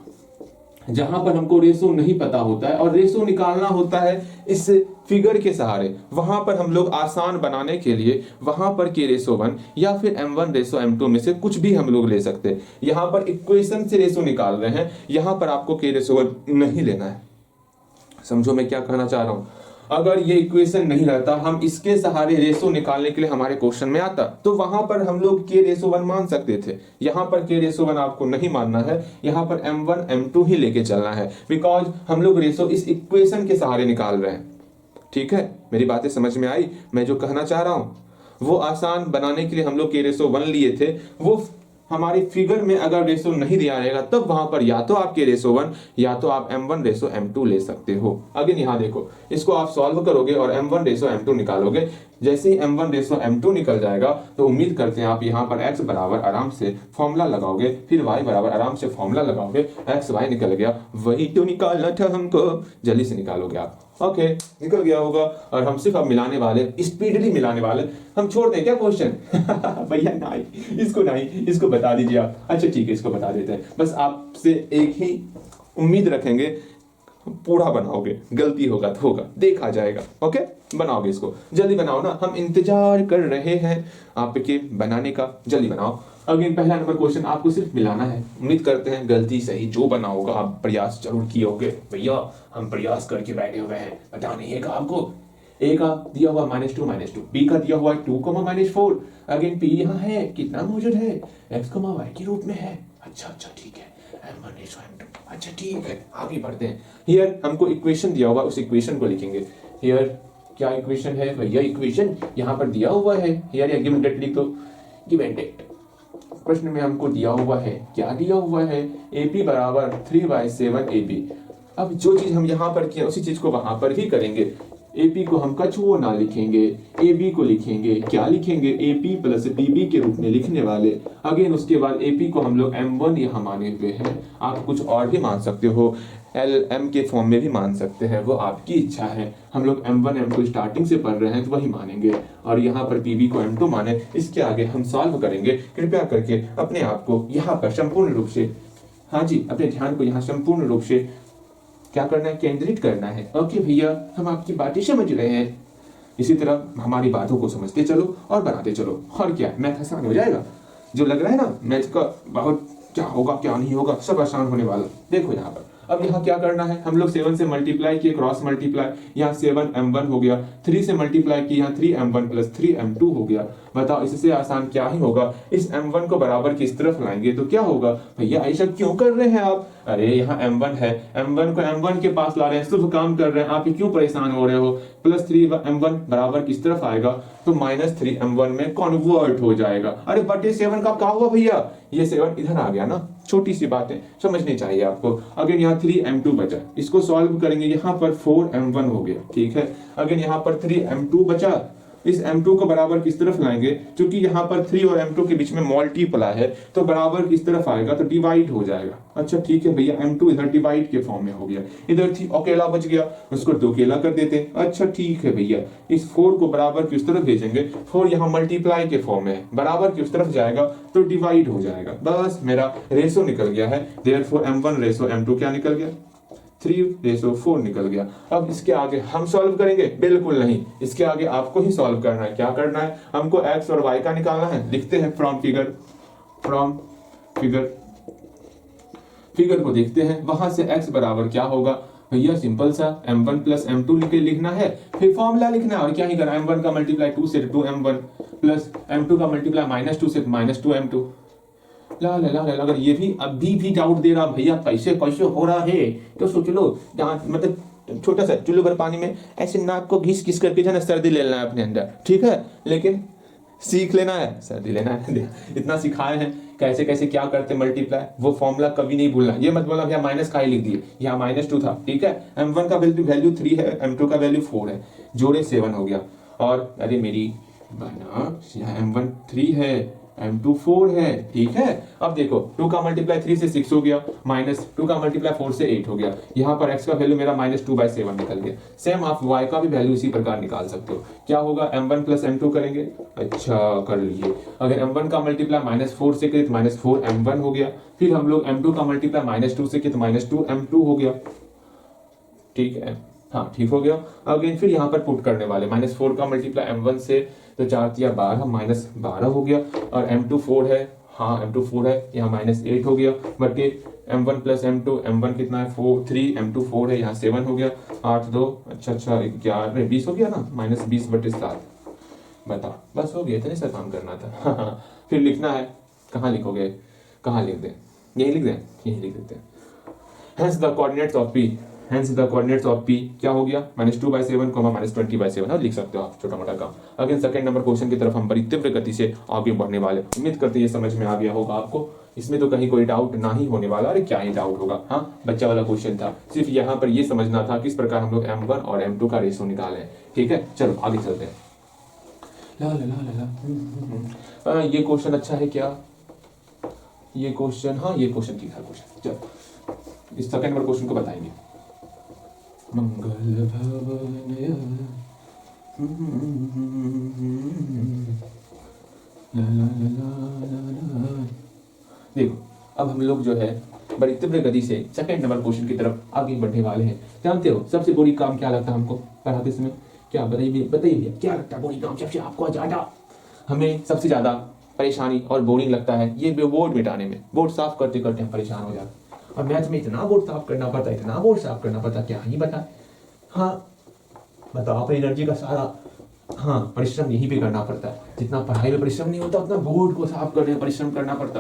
जहां पर हमको रेशो नहीं पता होता है और रेशो निकालना होता है इस फिगर के सहारे, वहां पर हम लोग आसान बनाने के लिए वहां पर K/1 या फिर M1 रेशो M2 में से कुछ भी हम लोग ले सकते हैं। यहां पर इक्वेशन से रेशो निकाल रहे हैं, यहां पर आपको K/1 नहीं लेना है। समझो मैं क्या कहना चाह रहा हूं। अगर ये इक्वेशन नहीं रहता, हम इसके सहारे रेशो निकालने के लिए हमारे क्वेश्चन में आता, तो वहां पर हम लोग K/1 मान सकते थे। यहां पर K/1 आपको नहीं मानना है, यहां पर M1 M2 ही लेके चलना है, बिकॉज हम लोग रेशो इस इक्वेशन के सहारे निकाल रहे हैं। ठीक है, मेरी बातें समझ में आई? मैं जो कहना चाह रहा हूं वो आसान बनाने के लिए हम लोग K/1 लिए थे। वो हमारी फिगर में अगर रेशो नहीं दिया रहेगा तब वहां पर या तो आप K/1 या तो आप M1 रेशो M2 ले सकते हो। अगेन यहाँ देखो, इसको आप सॉल्व करोगे और M1 रेशो M2 निकालोगे। जैसे ही M1 रेशो M2 निकल जाएगा तो उम्मीद करते हैं आप यहाँ पर x बराबर आराम से फॉर्मूला लगाओगे, फिर y बराबर आराम से फॉर्मूला लगाओगे। x y निकल गया, वही तो निकालना था हमको, जल्दी से निकालोगे आप। ओके, निकल गया होगा। और हम सिर्फ अब मिलाने वाले, स्पीडली मिलाने वाले। हम छोड़ दें क्या क्वेश्चन? भैया नहीं, इसको बता दीजिए आप। अच्छा ठीक है, इसको बता देते हैं। बस आपसे एक ही उम्मीद रखेंगे, पूरा बनाओगे, गलती होगा तो होगा, देखा जाएगा। ओके, बनाओगे इसको, जल्दी बनाओ ना, हम इंतजार कर रहे हैं आपके बनाने का, जल्दी बनाओ। अगेन पहला नंबर क्वेश्चन आपको सिर्फ मिलाना है। उम्मीद करते हैं गलती सही जो बना होगा आप प्रयास जरूर किए होगे। भैया हम प्रयास करके बैठे हुए हैं, पता नहीं है का आपको। A का दिया हुआ -2, B का दिया हुआ 2, -4। अगेन P यहाँ है, कितना मौजूद है? x, y के रूप में है। अच्छा ठीक है, M1 M2। अच्छा ठीक है, आगे बढ़ते हैं। हियर हमको इक्वेशन दिया हुआ, उस इक्वेशन को लिखेंगे। हियर क्या इक्वेशन है भैया? इक्वेशन यहाँ पर दिया हुआ है। हियर या गिवन डेट लिख दो, गिवन डेट। प्रश्न में हमको दिया हुआ है, क्या दिया हुआ है? AP बराबर 3/7 AB। अब जो चीज हम यहाँ पर किए उसी चीज को वहां पर ही करेंगे। AP को हम कछुओं ना लिखेंगे, AB को लिखेंगे। क्या लिखेंगे? AP प्लस PB के रूप में लिखने वाले। अगेन उसके बाद AP को हम लोग M1 यहाँ माने हुए हैं। आप कुछ और भी मान सकते हो, LM के फॉर्म में भी मान सकते हैं, वो आपकी इच्छा है। हम लोग M1 M2 स्टार्टिंग से पढ़ रहे हैं तो वही मानेंगे, और यहाँ पर PB को M2 माने। इसके आगे हम सॉल्व करेंगे। कृपया करके अपने आप को यहाँ पर संपूर्ण रूप से, हाँ जी, अपने ध्यान को यहाँ संपूर्ण रूप से क्या करना है, केंद्रित करना है। ओके भैया, हम आपकी बातें समझ रहे हैं। इसी तरह हमारी बातों को समझते चलो और बनाते चलो, और क्या, मैथ आसान हो जाएगा। जो लग रहा है ना मैथ का बहुत क्या होगा क्या नहीं होगा, सब आसान होने वाला। देखो यहाँ पर अब यहाँ क्या करना है, हम लोग 7 से मल्टीप्लाई किए, क्रॉस मल्टीप्लाई, यहाँ 7m1 हो गया, 3 से मल्टीप्लाई किए, यहाँ 3m1 प्लस 3m2 हो गया। बताओ इससे आसान क्या ही होगा। इस m1 को बराबर किस तरफ लाएंगे तो क्या होगा। भैया ऐसा क्यों कर रहे हैं आप, अरे यहाँ m1 है, m1 को m1 के पास ला रहे हैं, शुभ काम कर रहे हैं, आप क्यों परेशान हो रहे हो। प्लस 3m1 बराबर किस तरफ आएगा तो -3m1 में कन्वर्ट हो जाएगा। अरे बटे 7 का क्या हुआ भैया, ये 7 इधर आ गया ना, छोटी सी बात है, समझनी चाहिए आपको। अगर यहाँ 3m2 बचा, इसको सॉल्व करेंगे, यहाँ पर 4m1 हो गया, ठीक है। अगर यहाँ पर 3m2 बचा, इस m2 को बराबर किस तरफ लाएंगे, क्योंकि यहाँ पर 3 और m2 के बीच में मल्टीप्लाई है तो बराबर किस तरफ आएगा तो डिवाइड हो जाएगा। अच्छा ठीक है भैया, m2 इधर डिवाइड के फॉर्म में हो गया, इधर थी अकेला बच गया, उसको 2 अकेला कर देते। अच्छा ठीक है भैया, इस 4 को बराबर किस तरफ भेजेंगे, 4 यहाँ मल्टीप्लाई के फॉर्म में है, बराबर किस तरफ जाएगा तो डिवाइड हो जाएगा। बस मेरा रेशो निकल गया है, देयरफॉर m1 रेशो m2 क्या निकल गया, 3:4 निकल गया। अब इसके आगे हम सॉल्व करेंगे, बिल्कुल नहीं, इसके आगे आपको ही सॉल्व करना है। क्या करना है, हमको x और y का निकालना है। लिखते हैं फ्रॉम फिगर को देखते हैं, वहां से x बराबर क्या होगा भैया, सिंपल सा m1 प्लस m2 लिखना है, फिर फॉर्मूला लिखना है और क्या ही करना है, m1 का मल्टीप्लाई 2 से 2m1 प्लस m2 का मल्टीप्लाई -2 से -2m2। अगर ये भी अभी भी डाउट दे रहा भैया कैसे कैसे हो रहा है तो सोच लो, मतलब छोटा सा चुल्लू भर पानी में ऐसे नाक को घिस घिस करके जो है सर्दी ले लेना है अपने अंदर, ठीक है, लेकिन सीख लेना है, सर्दी लेना है। इतना सिखाए हैं कैसे कैसे क्या करते मल्टीप्लाई, वो फॉर्मूला कभी नहीं भूलना। ये मत बोलना भैया माइनस का ही लिख दिए, यहाँ -2 था, ठीक है। m1 का वैल्यू 3 है, m2 का वैल्यू 4 है, जोड़े 7 हो गया। और अरे मेरी बना, यहाँ m1 3 है, m2 4 है, ठीक है। अब देखो 2 का मल्टीप्लाई 3 से 6 हो गया, -2 का मल्टीप्लाई 4 से 8 हो गया। यहाँ पर x का वैल्यू मेरा -2/7 निकल गया। सेम आप y का भी वैल्यू इसी प्रकार निकाल सकते हो। क्या होगा, m1 प्लस m2 करेंगे, अच्छा कर लीजिए। अगर m1 का मल्टीप्लाई -4 से किए तो -4m1 हो गया, फिर हम लोग m2 का मल्टीप्लाई -2 से किए तो -2m2 हो गया, ठीक है, हाँ ठीक हो गया। अगेन फिर यहाँ पर पुट करने वाले, -4 का मल्टीप्लाई m1 से तो 4 या 12, -12 हो गया। और m2 4 है, हाँ m2 4 है, यहाँ -8 हो गया, बटे m1 प्लस m2, m1 कितना है 3, m2 4 है, यहाँ 7 हो गया, 8 2, अच्छा 11 20 हो गया ना, -20/7। बताओ, बस हो गया, इतने सा काम करना था। फिर लिखना है, कहाँ लिखोगे, कहाँ लिख दें, यही लिख दें, यही लिख देते हैं। Hence the coordinates of P क्या हो गया, -2/7, -20/7। अब लिख सकते हो आप, छोटा मोटा काम। अगेन सेकंड नंबर क्वेश्चन की तरफ हम बड़ी तीव्र गति से आगे बढ़ने वाले। उम्मीद करते हैं ये समझ में आ गया होगा आपको, इसमें तो कहीं कोई डाउट ना ही होने वाला। अरे क्या ही डाउट होगा, हाँ बच्चा वाला क्वेश्चन था, सिर्फ यहाँ पर ये समझना था किस प्रकार हम लोग m1 और m2 का रेशो निकालें, ठीक है। चलो आगे चलते हैं। ये क्वेश्चन अच्छा है क्या, ये क्वेश्चन, हाँ ये क्वेश्चन ठीक है क्वेश्चन। चलो इस सेकंड नंबर क्वेश्चन को बताएंगे। मंगल भवन देखो, अब हम लोग जो है बड़ी तीव्र गति से सेकंड नंबर क्वेश्चन की तरफ आगे बढ़ने वाले हैं। जानते हो सबसे बुरी काम क्या लगता है हमको पढ़ाते समय, क्या बताइए क्या लगता है बुरी काम सबसे आपको ज्यादा, हमें सबसे ज्यादा परेशानी और बोरिंग लगता है ये बोर्ड मिटाने में। बोर्ड साफ करते करते हम परेशान हो जाते हैं, और मैथ में इतना बोर्ड साफ करना पड़ता है, इतना बोर्ड साफ करना पड़ता है, क्या ही बताए। हाँ बताओ, अपनी एनर्जी का सारा हाँ परिश्रम यहीं पे करना पड़ता है। जितना पढ़ाई में परिश्रम नहीं होता उतना बोर्ड को साफ करने में परिश्रम करना पड़ता।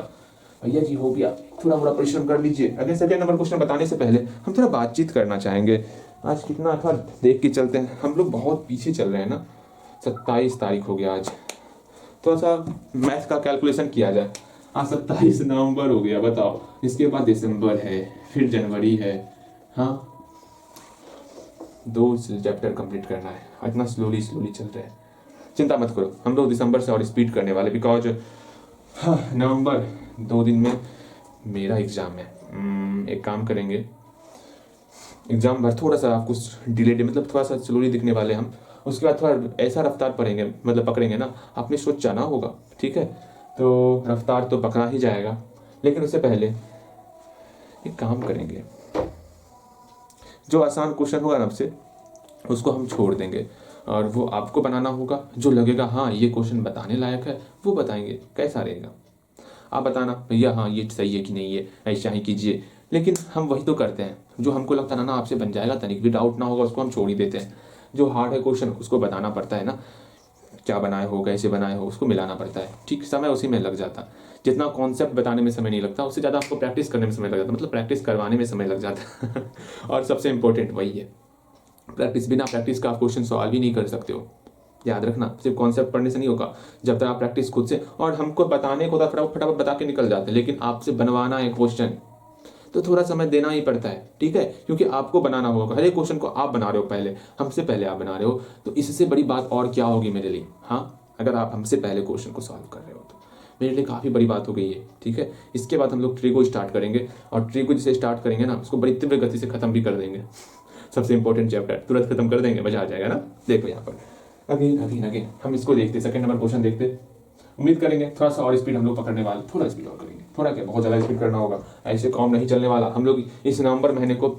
भैया जी हो गया, थोड़ा मोड़ा परिश्रम कर लीजिए। अगले सेकंड नंबर क्वेश्चन बताने से पहले हम थोड़ा बातचीत करना चाहेंगे। आज कितना था देख के चलते हैं, हम लोग बहुत पीछे चल रहे हैं ना, 27 तारीख हो गया आज। थोड़ा सा मैथ का कैलकुलेशन किया जाए, आज 27 नवंबर हो गया, बताओ इसके बाद दिसंबर है, फिर जनवरी है, हाँ 2 चैप्टर कंप्लीट करना है। इतना स्लोली चल रहे हैं, चिंता मत करो, हम लोग दिसंबर से और स्पीड करने वाले, बिकॉज नवंबर 2 दिन में मेरा एग्जाम है। एक काम करेंगे, एग्जाम भर थोड़ा सा कुछ डिले, मतलब थोड़ा सा स्लोली दिखने वाले हम, उसके बाद थोड़ा ऐसा रफ्तार पढ़ेंगे, मतलब पकड़ेंगे ना, आपने सोचा ना होगा, ठीक है। तो रफ्तार तो पकड़ा ही जाएगा, लेकिन उससे पहले एक काम करेंगे, जो आसान क्वेश्चन होगा ना आपसे उसको हम छोड़ देंगे और वो आपको बनाना होगा। जो लगेगा हाँ ये क्वेश्चन बताने लायक है वो बताएंगे। कैसा रहेगा? आप बताना भैया हाँ ये सही है कि नहीं है, ऐसा ही कीजिए। लेकिन हम वही तो करते हैं, जो हमको लगता है ना आपसे बन जाएगा, तनिक भी डाउट ना होगा, उसको हम छोड़ ही देते हैं। जो हार्ड है क्वेश्चन उसको बताना पड़ता है ना, क्या बनाए हो, कैसे बनाए हो, उसको मिलाना पड़ता है। ठीक समय उसी में लग जाता। जितना कॉन्सेप्ट बताने में समय नहीं लगता, उससे ज़्यादा आपको प्रैक्टिस करने में समय लग जाता, मतलब प्रैक्टिस करवाने में समय लग जाता और सबसे इंपॉर्टेंट वही है, प्रैक्टिस। बिना प्रैक्टिस का आप क्वेश्चन सॉल्व ही नहीं कर सकते हो। याद रखना, सिर्फ कॉन्सेप्ट पढ़ने से नहीं होगा, जब तक आप प्रैक्टिस खुद से, और हमको बताने को तो फटाफट बता के निकल जाते हैं, लेकिन आपसे बनवाना है क्वेश्चन तो थोड़ा समय देना ही पड़ता है। ठीक है, क्योंकि आपको बनाना होगा, हर एक क्वेश्चन को आप बना रहे हो, पहले हमसे पहले आप बना रहे हो, तो इससे बड़ी बात और क्या होगी मेरे लिए। हाँ, अगर आप हमसे पहले क्वेश्चन को सॉल्व कर रहे हो तो मेरे लिए काफ़ी बड़ी बात हो गई है। ठीक है, इसके बाद हम लोग ट्री को स्टार्ट करेंगे, और ट्री को जिसे स्टार्ट करेंगे ना उसको बड़ी तीव्र गति से खत्म भी कर देंगे। सबसे इंपॉर्टेंट चैप्टर तुरंत खत्म कर देंगे, मजा आ जाएगा ना। देखो यहाँ पर अगेन अगेन अगेन हम इसको देखते, सेकंड नंबर क्वेश्चन देखते। उम्मीद करेंगे थोड़ा सा और स्पीड हम लोग पकड़ने वाले, थोड़ा स्पीड और करेंगे, थोड़ा क्या बहुत ज़्यादा स्पीड करना होगा, ऐसे काम नहीं चलने वाला। हम लोग इस नवंबर महीने को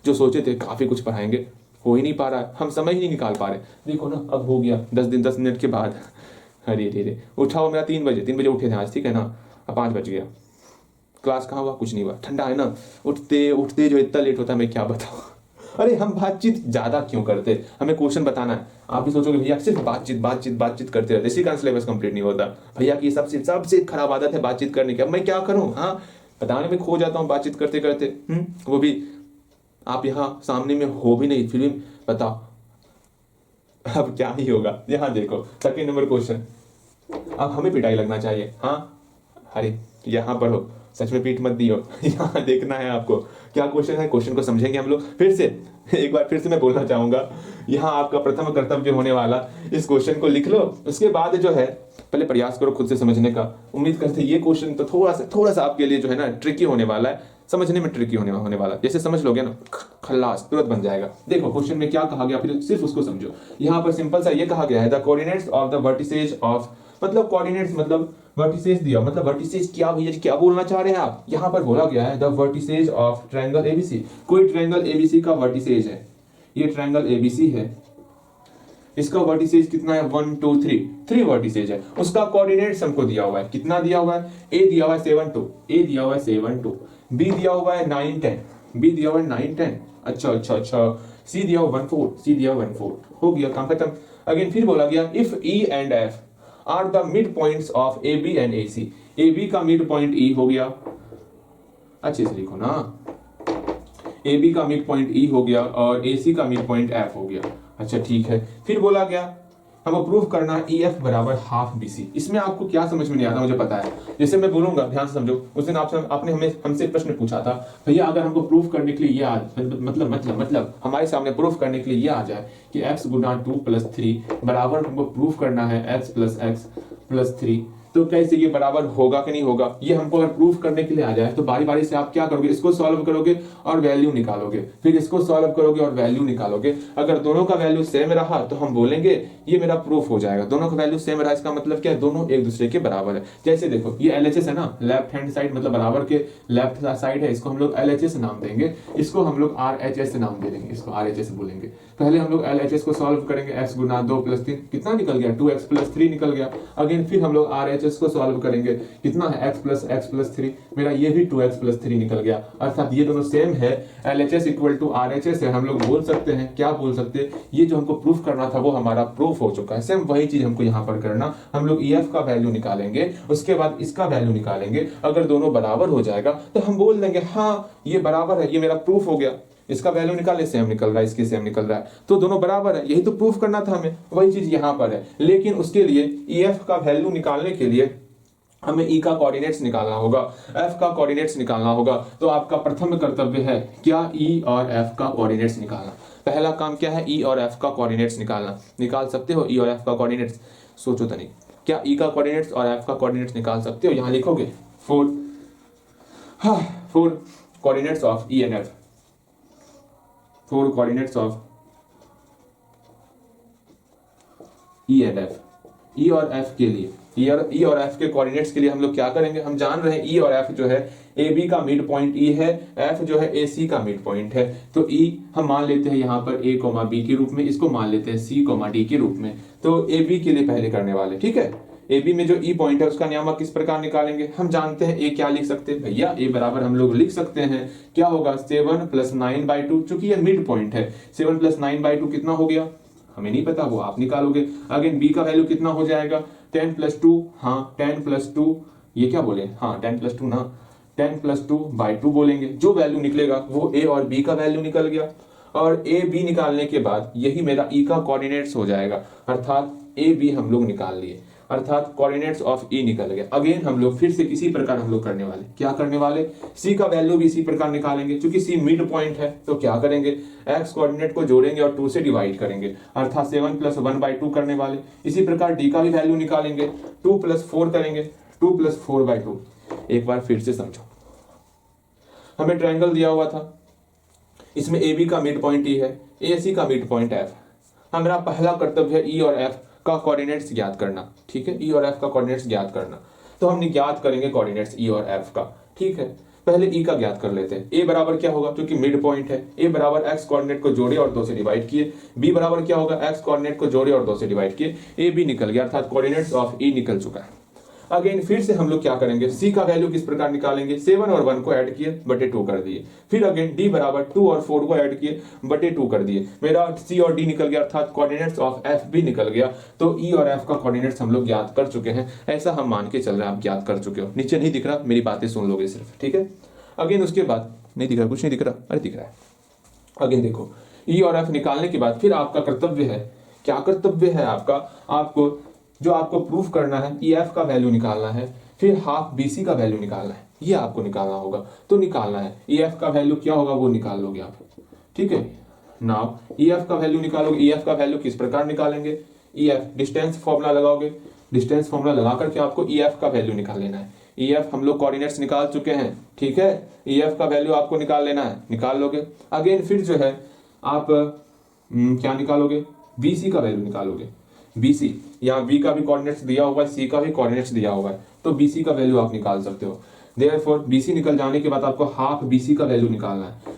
जो सोचे थे काफ़ी कुछ पढ़ाएंगे, हो ही नहीं पा रहा है, हम समय ही नहीं निकाल पा रहे। देखो ना अब हो गया 10 मिनट के बाद। अरे रे उठा हो मेरा 3 बजे उठे थे आज, ठीक है ना, अब 5 बज गया। क्लास कहाँ हुआ, कुछ नहीं हुआ, ठंडा है ना, उठते उठते जो इतना लेट होता है मैं क्या बताऊँ। अरे हम बातचीत ज्यादा क्यों करते, हमें क्वेश्चन बताना है। आप भी सोचोगे भैया सिर्फ बातचीत बातचीत बातचीत करते रहते, इसी कारण सिलेबस कंप्लीट नहीं होता। भैया की सबसे खराब आदत है बातचीत करने की। अब मैं क्या करूं, हाँ बताने में खो जाता हूँ बातचीत करते करते। वो भी आप यहाँ सामने में हो भी नहीं, फिर भी बताओ अब क्या ही होगा। यहाँ देखो सेकंड नंबर क्वेश्चन, अब हमें पिटाई लगना चाहिए। हाँ अरे यहाँ पर हो, सच में पीठ मत दियो। यहाँ देखना है आपको क्या क्वेश्चन है, क्वेश्चन को समझेंगे हम लोग। फिर से एक बार फिर से मैं बोलना चाहूंगा, यहाँ आपका प्रथम कर्तव्य होने वाला, इस क्वेश्चन को लिख लो, उसके बाद जो है पहले प्रयास करो खुद से समझने का। उम्मीद करते ये क्वेश्चन तो थोड़ा सा आपके लिए जो है ना ट्रिकी होने वाला है, समझने में ट्रिकी होने वाला। जैसे समझ लोगे ना खल्लास तुरंत बन जाएगा। देखो क्वेश्चन में क्या कहा गया, फिर सिर्फ उसको समझो। यहाँ पर सिंपल सा ये कहा गया है, the coordinates of the vertices of, मतलब कोऑर्डिनेट्स मतलब वर्टिसेस दिया, मतलब वर्टिसेस क्या भैया जी क्या बोलना चाह रहे हैं आप। यहां पर बोला गया है the vertices of triangle ABC. कोई ट्रायंगल एबीसी का वर्टिसेस है, ये ट्रायंगल एबीसी है, इसका वर्टिसेस कितना है 1 2 3 वर्टिसेस है। उसका कोऑर्डिनेट्स हमको दिया हुआ है, कितना दिया हुआ है, ए दिया हुआ है 7 2, ए दिया हुआ है 7 2, बी दिया हुआ है 9 10, बी दिया हुआ है 9 10, अच्छा, सी दिया हुआ 1 4, सी दिया हुआ 1 4, हो गया काम खत्म। अगेन फिर बोला गया if E and F are the mid points of A B and A C. A B का मिड पॉइंट ई हो गया, अच्छे से लिखो ना, ए बी का मिड पॉइंट ई हो गया और ए सी का मिड पॉइंट एफ हो गया। अच्छा ठीक है, फिर बोला गया हमको प्रूफ करना ई एफ बराबर हाफ बी सी। इसमें आपको क्या समझ में नहीं आता मुझे पता है, जैसे मैं बोलूंगा ध्यान से समझो। उस दिन आपने हमसे प्रश्न पूछा था, भैया अगर हमको प्रूफ करने के लिए ये मतलब हमारे सामने प्रूफ करने के लिए ये आ जाए कि x गुना 2 + 3 बराबर हमको प्रूफ करना है x + 3, तो कैसे ये बराबर होगा कि नहीं होगा। ये हमको अगर प्रूफ करने के लिए आ जाए तो बारी बारी से आप क्या करोगे, इसको सॉल्व करोगे और वैल्यू निकालोगे, फिर इसको सॉल्व करोगे और वैल्यू निकालोगे। अगर दोनों का वैल्यू सेम रहा तो हम बोलेंगे ये मेरा प्रूफ हो जाएगा। दोनों का वैल्यू सेम रहा इसका मतलब क्या है, दोनों एक दूसरे के बराबर है। जैसे देखो ये LHS है ना, लेफ्ट हैंड साइड मतलब बराबर के लेफ्ट साइड है, इसको हम लोग LHS नाम देंगे, इसको हम लोग RHS नाम दे देंगे, इसको RHS बोलेंगे। पहले हम लोग LHS को सॉल्व करेंगे, x गुना 2 + 3 कितना निकल गया 2x + 3 निकल गया। अगेन फिर हम लोग RHS को सॉल्व करेंगे, कितना है x + 3, मेरा ये भी 2x + 3 निकल गया। अर्थात ये दोनों सेम है, LHS = RHS है। हम लोग बोल सकते हैं, क्या बोल सकते हैं, ये जो हमको प्रूफ करना था वो हमारा प्रूफ हो चुका है। सेम वही चीज हमको यहाँ पर करना, हम लोग EF का वैल्यू निकालेंगे, उसके बाद इसका वैल्यू निकालेंगे। अगर दोनों बराबर हो जाएगा तो हम बोल देंगे हाँ ये बराबर है, ये मेरा प्रूफ हो गया। इसका वैल्यू निकाले सेम निकल रहा है, इसके सेम निकल रहा है, तो दोनों बराबर है। यही तो प्रूफ करना था हमें, वही चीज यहाँ पर है। लेकिन उसके लिए EF का वैल्यू निकालने के लिए हमें E का कोऑर्डिनेट्स निकालना होगा, F का कोऑर्डिनेट्स निकालना होगा। तो आपका प्रथम कर्तव्य है क्या, E और F का कोऑर्डिनेट्स निकालना। पहला काम क्या है, E और F का कोऑर्डिनेट्स निकालना। निकाल सकते हो E और F का कोऑर्डिनेट्स, सोचो तो नहीं, क्या E का कोऑर्डिनेट्स और F का कोऑर्डिनेट्स निकाल सकते हो। यहाँ लिखोगे 4 coordinates of E and F, 4 coordinates of E and F। E और F के लिए ई और एफ के कोऑर्डिनेट्स के लिए हम लोग क्या करेंगे, हम जान रहे हैं ई और एफ जो है ए बी का मिड पॉइंट ई है, एफ जो है ए सी का मिड पॉइंट है। तो ई हम मान लेते हैं यहाँ पर ए कोमा बी के रूप में, इसको मान लेते हैं सी कोमा डी के रूप में। तो ए बी के लिए पहले करने वाले, ठीक है। ए बी में जो ई पॉइंट है उसका नियामक किस प्रकार निकालेंगे, हम जानते हैं ए क्या लिख सकते हैं भैया, ए बराबर हम लोग लिख सकते हैं क्या होगा 7 + 9/2, चूंकि ये मिड पॉइंट है 7 + 9/2 कितना हो गया, हमें नहीं पता, वो आप निकालोगे। अगेन बी का वैल्यू कितना हो जाएगा 10 + 2, हाँ 10 + 2, ये क्या बोले, हाँ 10 + 2 ना, 10 + 2/2 बोलेंगे। जो वैल्यू निकलेगा वो ए और बी का वैल्यू निकल गया, और ए बी निकालने के बाद यही मेरा ई का कोऑर्डिनेट्स हो जाएगा, अर्थात ए बी हम लोग निकाल लिए, अर्थात कोऑर्डिनेट्स ऑफ ई निकल गए। अगेन हम लोग फिर से इसी प्रकार हम लोग करने वाले, क्या करने वाले, सी का वैल्यू भी इसी प्रकार निकालेंगे, क्योंकि सी मिड पॉइंट है। तो क्या करेंगे, एक्स कोऑर्डिनेट को जोड़ेंगे और 2 से डिवाइड करेंगे, अर्थात 7 + 1/2 करने वाले। इसी प्रकार डी का भी वैल्यू निकालेंगे, 2 + 4 करेंगे, 2 + 4/2। एक बार फिर से समझो, हमें ट्रायंगल दिया हुआ था, इसमें ए बी का मिड पॉइंट ई है, ए सी का मिड पॉइंट एफ। हमारा पहला कर्तव्य है ई और एफ का कोऑर्डिनेट्स ज्ञात करना, ठीक है, ई और एफ का कोऑर्डिनेट्स ज्ञात करना। तो हम ज्ञात करेंगे कोऑर्डिनेट्स ई और एफ का, ठीक है। पहले ई का ज्ञात कर लेते हैं। ए बराबर क्या होगा, क्योंकि मिड पॉइंट है, ए बराबर एक्स कोऑर्डिनेट को जोड़े और 2 से डिवाइड किए। बी बराबर क्या होगा, एक्स कोऑर्डिनेट को जोड़े और 2 से डिवाइड किए। ए बी निकल गया, अर्थात कोऑर्डिनेट्स ऑफ ई निकल चुका है। अगेन फिर से हम लोग क्या करेंगे, सी का वैल्यू किस प्रकार निकालेंगे, 7 और 1 को ऐड किए बटे 2 कर दिए। फिर अगेन डी बराबर 2 और 4 को ऐड किए बटे 2 कर दिए। मेरा सी और डी निकल गया, अर्थात कोऑर्डिनेट्स ऑफ एफ भी निकल गया। तो ई और एफ का कोऑर्डिनेट्स हम लोग ज्ञात कर चुके हैं, ऐसा हम मान के चल रहे हैं आप ज्ञात कर चुके हो। नीचे नहीं दिख रहा, मेरी बातें सुन लोगे सिर्फ, ठीक है। अगेन उसके बाद नहीं दिख रहा, कुछ नहीं दिख रहा, अरे दिख रहा है। अगेन देखो, ई और एफ निकालने के बाद फिर आपका कर्तव्य है, क्या कर्तव्य है आपका, आपको जो आपको प्रूफ करना है, ई एफ का वैल्यू निकालना है, फिर हाफ बी सी का वैल्यू निकालना है, ये आपको निकालना होगा। तो निकालना है, ई एफ का वैल्यू क्या होगा वो निकाल लोगे आप, ठीक है। नाउ ई एफ का वैल्यू निकालोगे, ई एफ का वैल्यू किस प्रकार निकालेंगे, ई एफ डिस्टेंस फॉर्मूला लगाओगे, डिस्टेंस फॉर्मूला लगा करके आपको ई एफ का वैल्यू निकाल लेना है। ई एफ हम लोग कोऑर्डिनेट्स निकाल चुके हैं, ठीक है। ई एफ का वैल्यू आपको निकाल लेना है, निकाल लोगे। अगेन फिर जो है आप क्या निकालोगे, बी सी का वैल्यू निकालोगे। बी सी, यहाँ बी का भी कोऑर्डिनेट्स दिया हुआ है, सी का भी कोऑर्डिनेट्स दिया हुआ है, तो बी सी का वैल्यू आप निकाल सकते हो। देयरफॉर बी सी निकल जाने के बाद आपको हाफ बी सी का वैल्यू निकालना है।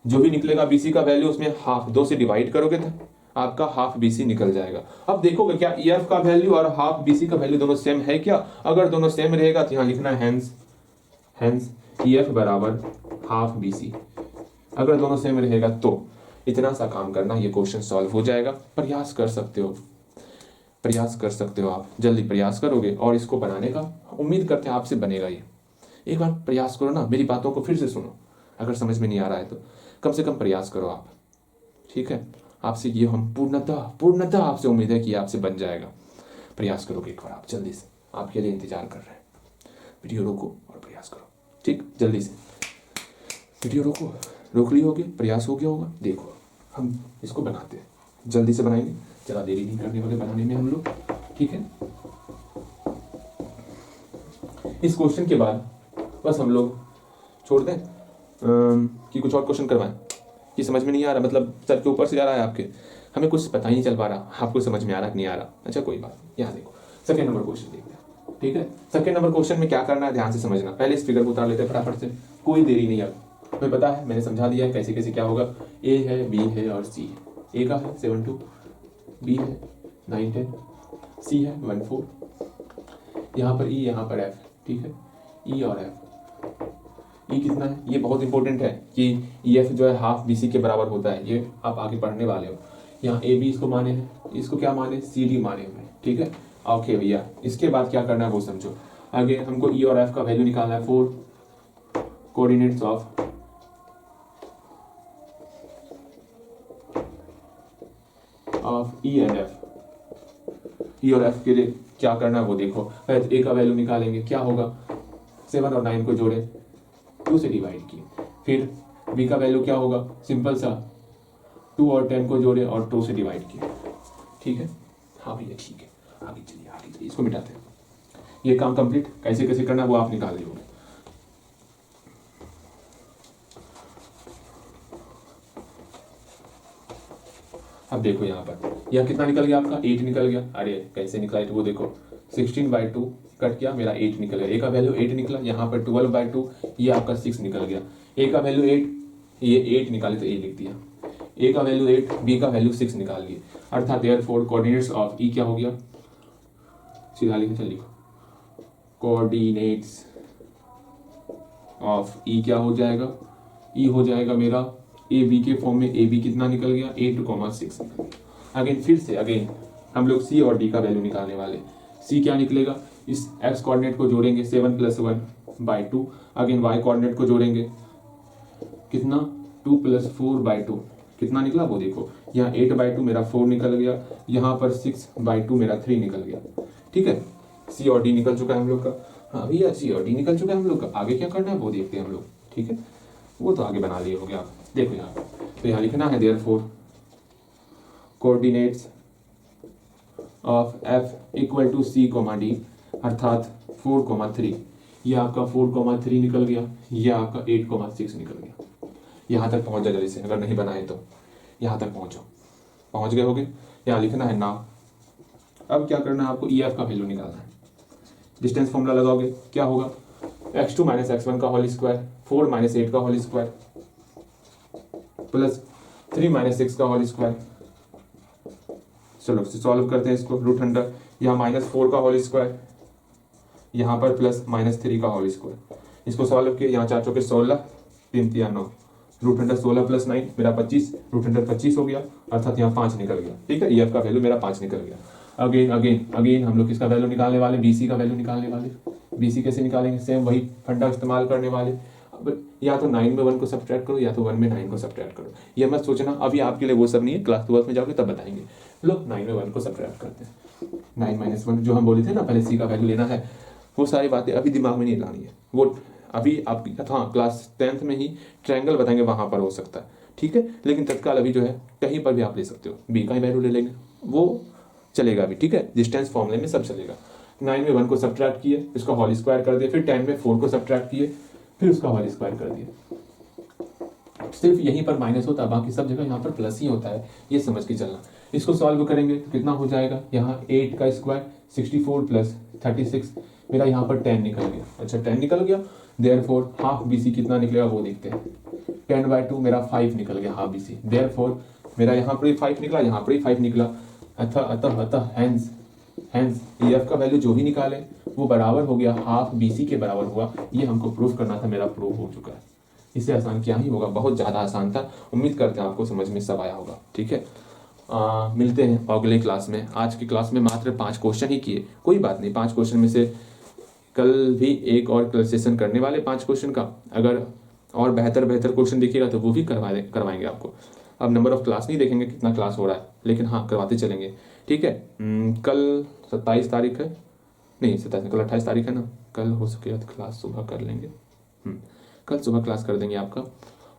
जो भी निकलेगा बी सी का वैल्यू, उसमें हाफ 2 से डिवाइड करोगे तो आपका हाफ बी सी निकल जाएगा। अब देखोगे क्या ई एफ का वैल्यू और हाफ बी सी का वैल्यू दोनों सेम है क्या, अगर दोनों सेम रहेगा तो यहाँ लिखना है हेंस ई एफ बराबर हाफ बी सी। अगर दोनों सेम रहेगा तो इतना सा काम करना, ये क्वेश्चन सॉल्व हो जाएगा। प्रयास कर सकते हो, प्रयास कर सकते हो, आप जल्दी प्रयास करोगे और इसको बनाने का उम्मीद करते हैं आपसे बनेगा। ये एक बार प्रयास करो ना, मेरी बातों को फिर से सुनो, अगर समझ में नहीं आ रहा है तो कम से कम प्रयास करो आप, ठीक है। आपसे ये हम पूर्णतः आपसे उम्मीद है कि आपसे बन जाएगा। प्रयास करोगे एक बार आप, जल्दी से, आपके लिए इंतजार कर रहे हैं। वीडियो रोको और प्रयास करो, ठीक, जल्दी से वीडियो रोक ली होगी, प्रयास हो गया होगा। देखो हम इसको बनाते हैं, जल्दी से बनाएंगे, ज़्यादा देरी नहीं करने वाले बनाने में हम लोग, ठीक है। इस क्वेश्चन के बाद बस हम लोग छोड़ दें कि कुछ और क्वेश्चन करवाएं, कि समझ में नहीं आ रहा, मतलब सर के ऊपर से जा रहा है आपके, हमें कुछ पता ही नहीं चल पा रहा, आपको समझ में आ रहा कि नहीं आ रहा। अच्छा कोई बात, यहाँ देखो सेकेंड नंबर क्वेश्चन देखते हैं, ठीक है। सेकेंड नंबर क्वेश्चन में क्या करना है ध्यान से समझना। पहले इस फिगर को उतार लेते हैं फटाफट से, कोई देरी नहीं। अब हमें पता है, मैंने समझा दिया है कैसे कैसे क्या होगा। ए है, बी है और सी है। ए का है 7 2, बी है 9 10, सी है 1 4, यहाँ पर ई, यहाँ पर एफ, ठीक है। ई और एफ, ई कितना है, ये बहुत इंपॉर्टेंट है कि ई एफ जो है हाफ बी सी के बराबर होता है, ये आप आगे पढ़ने वाले हो। यहाँ ए बी इसको माने हैं, इसको क्या माने, सी डी माने हुए, ठीक है। ओके भैया, इसके बाद क्या करना है वो समझो। आगे हमको ई और एफ का वैल्यू निकालना है, 4 coordinates of E and F. E और एफ के लिए क्या करना है वो देखो। पहले ए का वैल्यू निकालेंगे, क्या होगा, 7 और 9 को जोड़े 2 से डिवाइड किए। फिर बी का वैल्यू क्या होगा, सिंपल सा 2 और 10 को जोड़े और 2 से डिवाइड किए, ठीक है। हाँ भैया ठीक है, आगे चलिए, इसको मिटाते हैं। ये काम कंप्लीट, कैसे कैसे करना है वो आप निकाल लियोगे। अब देखो यहाँ पर यह कितना निकल गया आपका 8 निकल गया। अरे कैसे निकला है तो वो देखो 16/2 कट किया मेरा 8 निकल गया। ए का वैल्यू 8 निकला, यहाँ पर 12/2 ये आपका 6 निकल गया। ए का वैल्यू 8, ये 8 निकाले तो ए लिख दिया। ए का वैल्यू 8, बी का वैल्यू 6 निकाल लिए। अर्थात देयरफॉर कोऑर्डिनेट्स ऑफ ई क्या हो गया, सीधा लिखे चल लिखो, कोऑर्डिनेट्स ऑफ ई क्या हो जाएगा, ई हो जाएगा मेरा ए बी के फॉर्म में। ए बी कितना निकल गया 8,6 निकल गया। अगेन फिर से अगेन हम लोग सी और डी का वैल्यू निकालने वाले। सी क्या निकलेगा, इस एक्स कोऑर्डिनेट को जोड़ेंगे 7 + 1/2। अगेन वाई कोऑर्डिनेट को जोड़ेंगे कितना 2 + 4/2 कितना निकला वो देखो, यहाँ 8/2 मेरा 4 निकल गया, यहाँ पर 6/2 मेरा 3 निकल गया। ठीक है, सी और डी निकल चुका है हम लोग का। हाँ भैया सी और डी निकल चुका है हम लोग का, आगे क्या करना है वो देखते हैं हम लोग। ठीक है, वो तो आगे बना लिए हो गया। देखो यहाँ तो यहाँ लिखना है therefore coordinates of F equal to C comma D, अर्थात 4,3। ये आपका 4,3 निकल गया, ये आपका 8,6 निकल गया। यहाँ तक पहुँच जाए जल्दी से, अगर नहीं बनाए तो यहाँ तक पहुँचो। पहुँच गए होगे, यहाँ लिखना है ना। अब क्या करना है आपको, ई एफ का वैल्यू निकालना है। डिस्टेंस फॉर्मूला लगाओगे, क्या होगा x2 - x1 का होल स्क्वायर, 4 - 8 का होल स्क्वायर प्लस 3 - 6 का होल स्क्वायर। चलो सॉल्व करते हैं इसको। रूट अंडर यहाँ -4 का होल स्क्वायर, यहाँ पर प्लस -3 का होल स्क्वायर। इसको सॉल्व किए, यहाँ 4 चौके 16, 3 × 9, रूट अंडर 16 + 9 मेरा 25, रूट अंडर 25 हो गया, अर्थात यहाँ 5 निकल गया। ठीक है, ई एफ का वैल्यू मेरा 5 निकल गया। अगेन हम लोग किसका वैल्यू निकालने वाले, बीसी का वैल्यू निकालने वाले। बीसी कैसे निकालेंगे, सेम वही फंडा इस्तेमाल करने वाले। अब या तो 9 में 1 को सब्ट्रैक्ट करो, या तो 1 में 9 को सब्ट्रैक्ट करो। ये मत सोचना, अभी आपके लिए वो सब नहीं है, क्लास 12 में जाओगे तब बताएंगे। लो 9 में 1 को सब्ट्रैक्ट करते हैं। 9 - 1 जो हम बोले थे ना, पहले सी का वैल्यू लेना है, वो सारी बातें अभी दिमाग में नहीं लानी है। वो अभी आपकी हाँ क्लास 10th में ही ट्रायंगल बताएंगे, वहां पर हो सकता है। ठीक है, लेकिन तत्काल अभी जो है कहीं पर भी आप ले सकते हो, बी का ही वैल्यू ले लेंगे, वो चलेगा अभी। ठीक है, डिस्टेंस फॉर्मूले में सब चलेगा। 9 में 1 को सब्ट्रैक्ट किए, इसका होल स्क्वायर कर दिए, फिर 10 में 4 को सब्ट्रैक्ट किए, फिर उसका होल स्क्वायर कर दिए। सिर्फ यहीं पर माइनस होता है, बाकी सब जगह यहाँ पर प्लस ही होता है, ये समझ के चलना। इसको सॉल्व करेंगे तो कितना हो जाएगा, यहाँ 8 का स्क्वायर 64 + 36 मेरा यहाँ पर 10 निकल गया। अच्छा 10 निकल गया, देयरफॉर हाफ बीसी कितना निकलेगा वो देखते हैं। 10/2 मेरा 5 निकल गया हाफ बीसी, देयरफॉर मेरा यहाँ पर 5 निकला, यहाँ पर 5 निकला। अतः हेंस ई एफ का वैल्यू जो भी निकाले वो बराबर हो गया हाफ बीसी के बराबर हुआ। ये हमको प्रूफ करना था, मेरा प्रूफ हो चुका है। इससे आसान क्या ही होगा, बहुत ज़्यादा आसान था। उम्मीद करते हैं आपको समझ में सब आया होगा। ठीक है, मिलते हैं अगले क्लास में। आज की क्लास में मात्र 5 क्वेश्चन ही किए, कोई बात नहीं। 5 क्वेश्चन में से कल भी एक और कल सेशन करने वाले 5 क्वेश्चन का। अगर और बेहतर क्वेश्चन दिखेगा तो वो भी करवाएंगे आपको। अब नंबर ऑफ क्लास नहीं देखेंगे कितना क्लास हो रहा है, लेकिन हाँ करवाते चलेंगे। ठीक है, कल 27 तारीख है, नहीं 27 कल 28 तारीख है ना। कल हो सके तो क्लास सुबह कर लेंगे, कल सुबह क्लास कर देंगे आपका।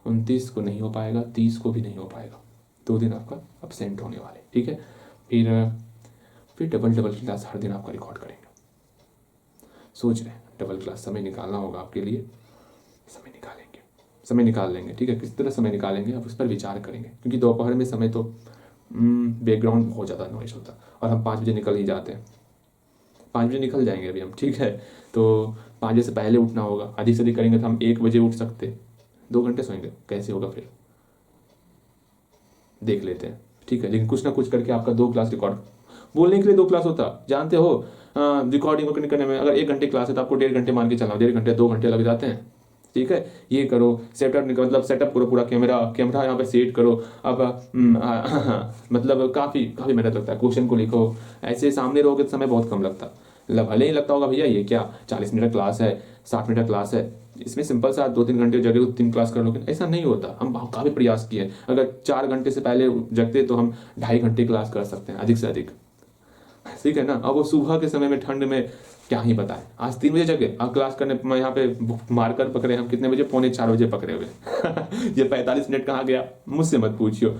29 को नहीं हो पाएगा, 30 को भी नहीं हो पाएगा, 2 दिन आपका अब्सेंट होने वाले। ठीक है, फिर डबल क्लास हर दिन आपका रिकॉर्ड करेंगे। सोच रहे हैं डबल क्लास, समय निकालना होगा आपके लिए, समय निकाल लेंगे। ठीक है, किस तरह समय निकालेंगे आप उस पर विचार करेंगे, क्योंकि दोपहर में समय तो बैकग्राउंड बहुत ज़्यादा नॉइस होता और हम 5 बजे निकल ही जाते हैं। 5 बजे निकल जाएंगे अभी हम। ठीक है, तो 5 बजे से पहले उठना होगा। अधिक से अधिक करेंगे तो हम 1 बजे उठ सकते, 2 घंटे सोएंगे, कैसे होगा फिर देख लेते हैं। ठीक है, लेकिन कुछ ना कुछ करके आपका 2 क्लास रिकॉर्ड, बोलने के लिए 2 क्लास होता, जानते हो। रिकॉर्डिंग करने में अगर 1 घंटे क्लास है तो आपको 1.5 घंटे मान के चलना, 1.5 घंटे 2 घंटे लग जाते हैं। ठीक है, ये करो सेटअप, मतलब सेटअप करो, पूरा कैमरा यहाँ पे सेट करो। अब मतलब काफ़ी मेहनत लगता है। क्वेश्चन को लिखो, ऐसे सामने रहोगे तो समय बहुत कम लगता। भले ही लगता होगा भैया ये क्या 40 मिनट क्लास है, 60 मिनट क्लास है, इसमें सिंपल सा 2-3 घंटे जगह तो 3 क्लास कर लोगे। ऐसा नहीं होता, हम काफ़ी प्रयास किए। अगर 4 घंटे से पहले जगते तो हम 2.5 घंटे क्लास कर सकते हैं अधिक से अधिक। ठीक है ना। अब वो सुबह के समय में ठंड में क्या ही बताएं। आज 3 बजे जगे, अब क्लास करने मैं यहाँ पे मार्कर पकड़े हम कितने बजे, 3:45 बजे पकड़े हुए। ये 45 मिनट कहाँ गया मुझसे मत पूछियो।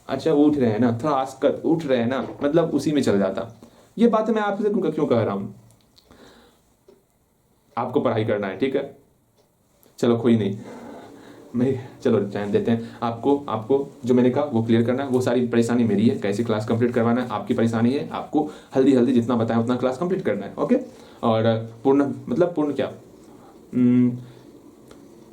अच्छा उठ रहे हैं ना, थोड़ा आस्कर उठ रहे हैं ना, मतलब उसी में चल जाता। ये बातें मैं आपसे क्यों कह रहा हूँ, आपको पढ़ाई करना है। ठीक है, चलो कोई नहीं, मैं चलो टाइम देते हैं आपको जो मैंने कहा वो क्लियर करना है। वो सारी परेशानी मेरी है, कैसे क्लास कंप्लीट करवाना है आपकी परेशानी है, आपको हल्दी जितना बताया उतना क्लास कंप्लीट करना है। ओके, और पूर्ण क्या,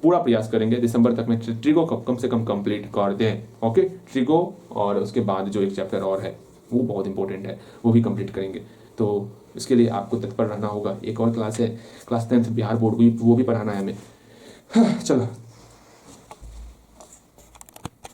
पूरा प्रयास करेंगे दिसंबर तक में ट्रिगो कम से कम कंप्लीट कर दें। ओके, ट्रिगो और उसके बाद जो एक चैप्टर और है वो बहुत इंपॉर्टेंट है, वो भी कंप्लीट करेंगे। तो इसके लिए आपको तत्पर रहना होगा। एक और क्लास है, क्लास 10th बिहार बोर्ड की, वो भी पढ़ाना है हमें। चलो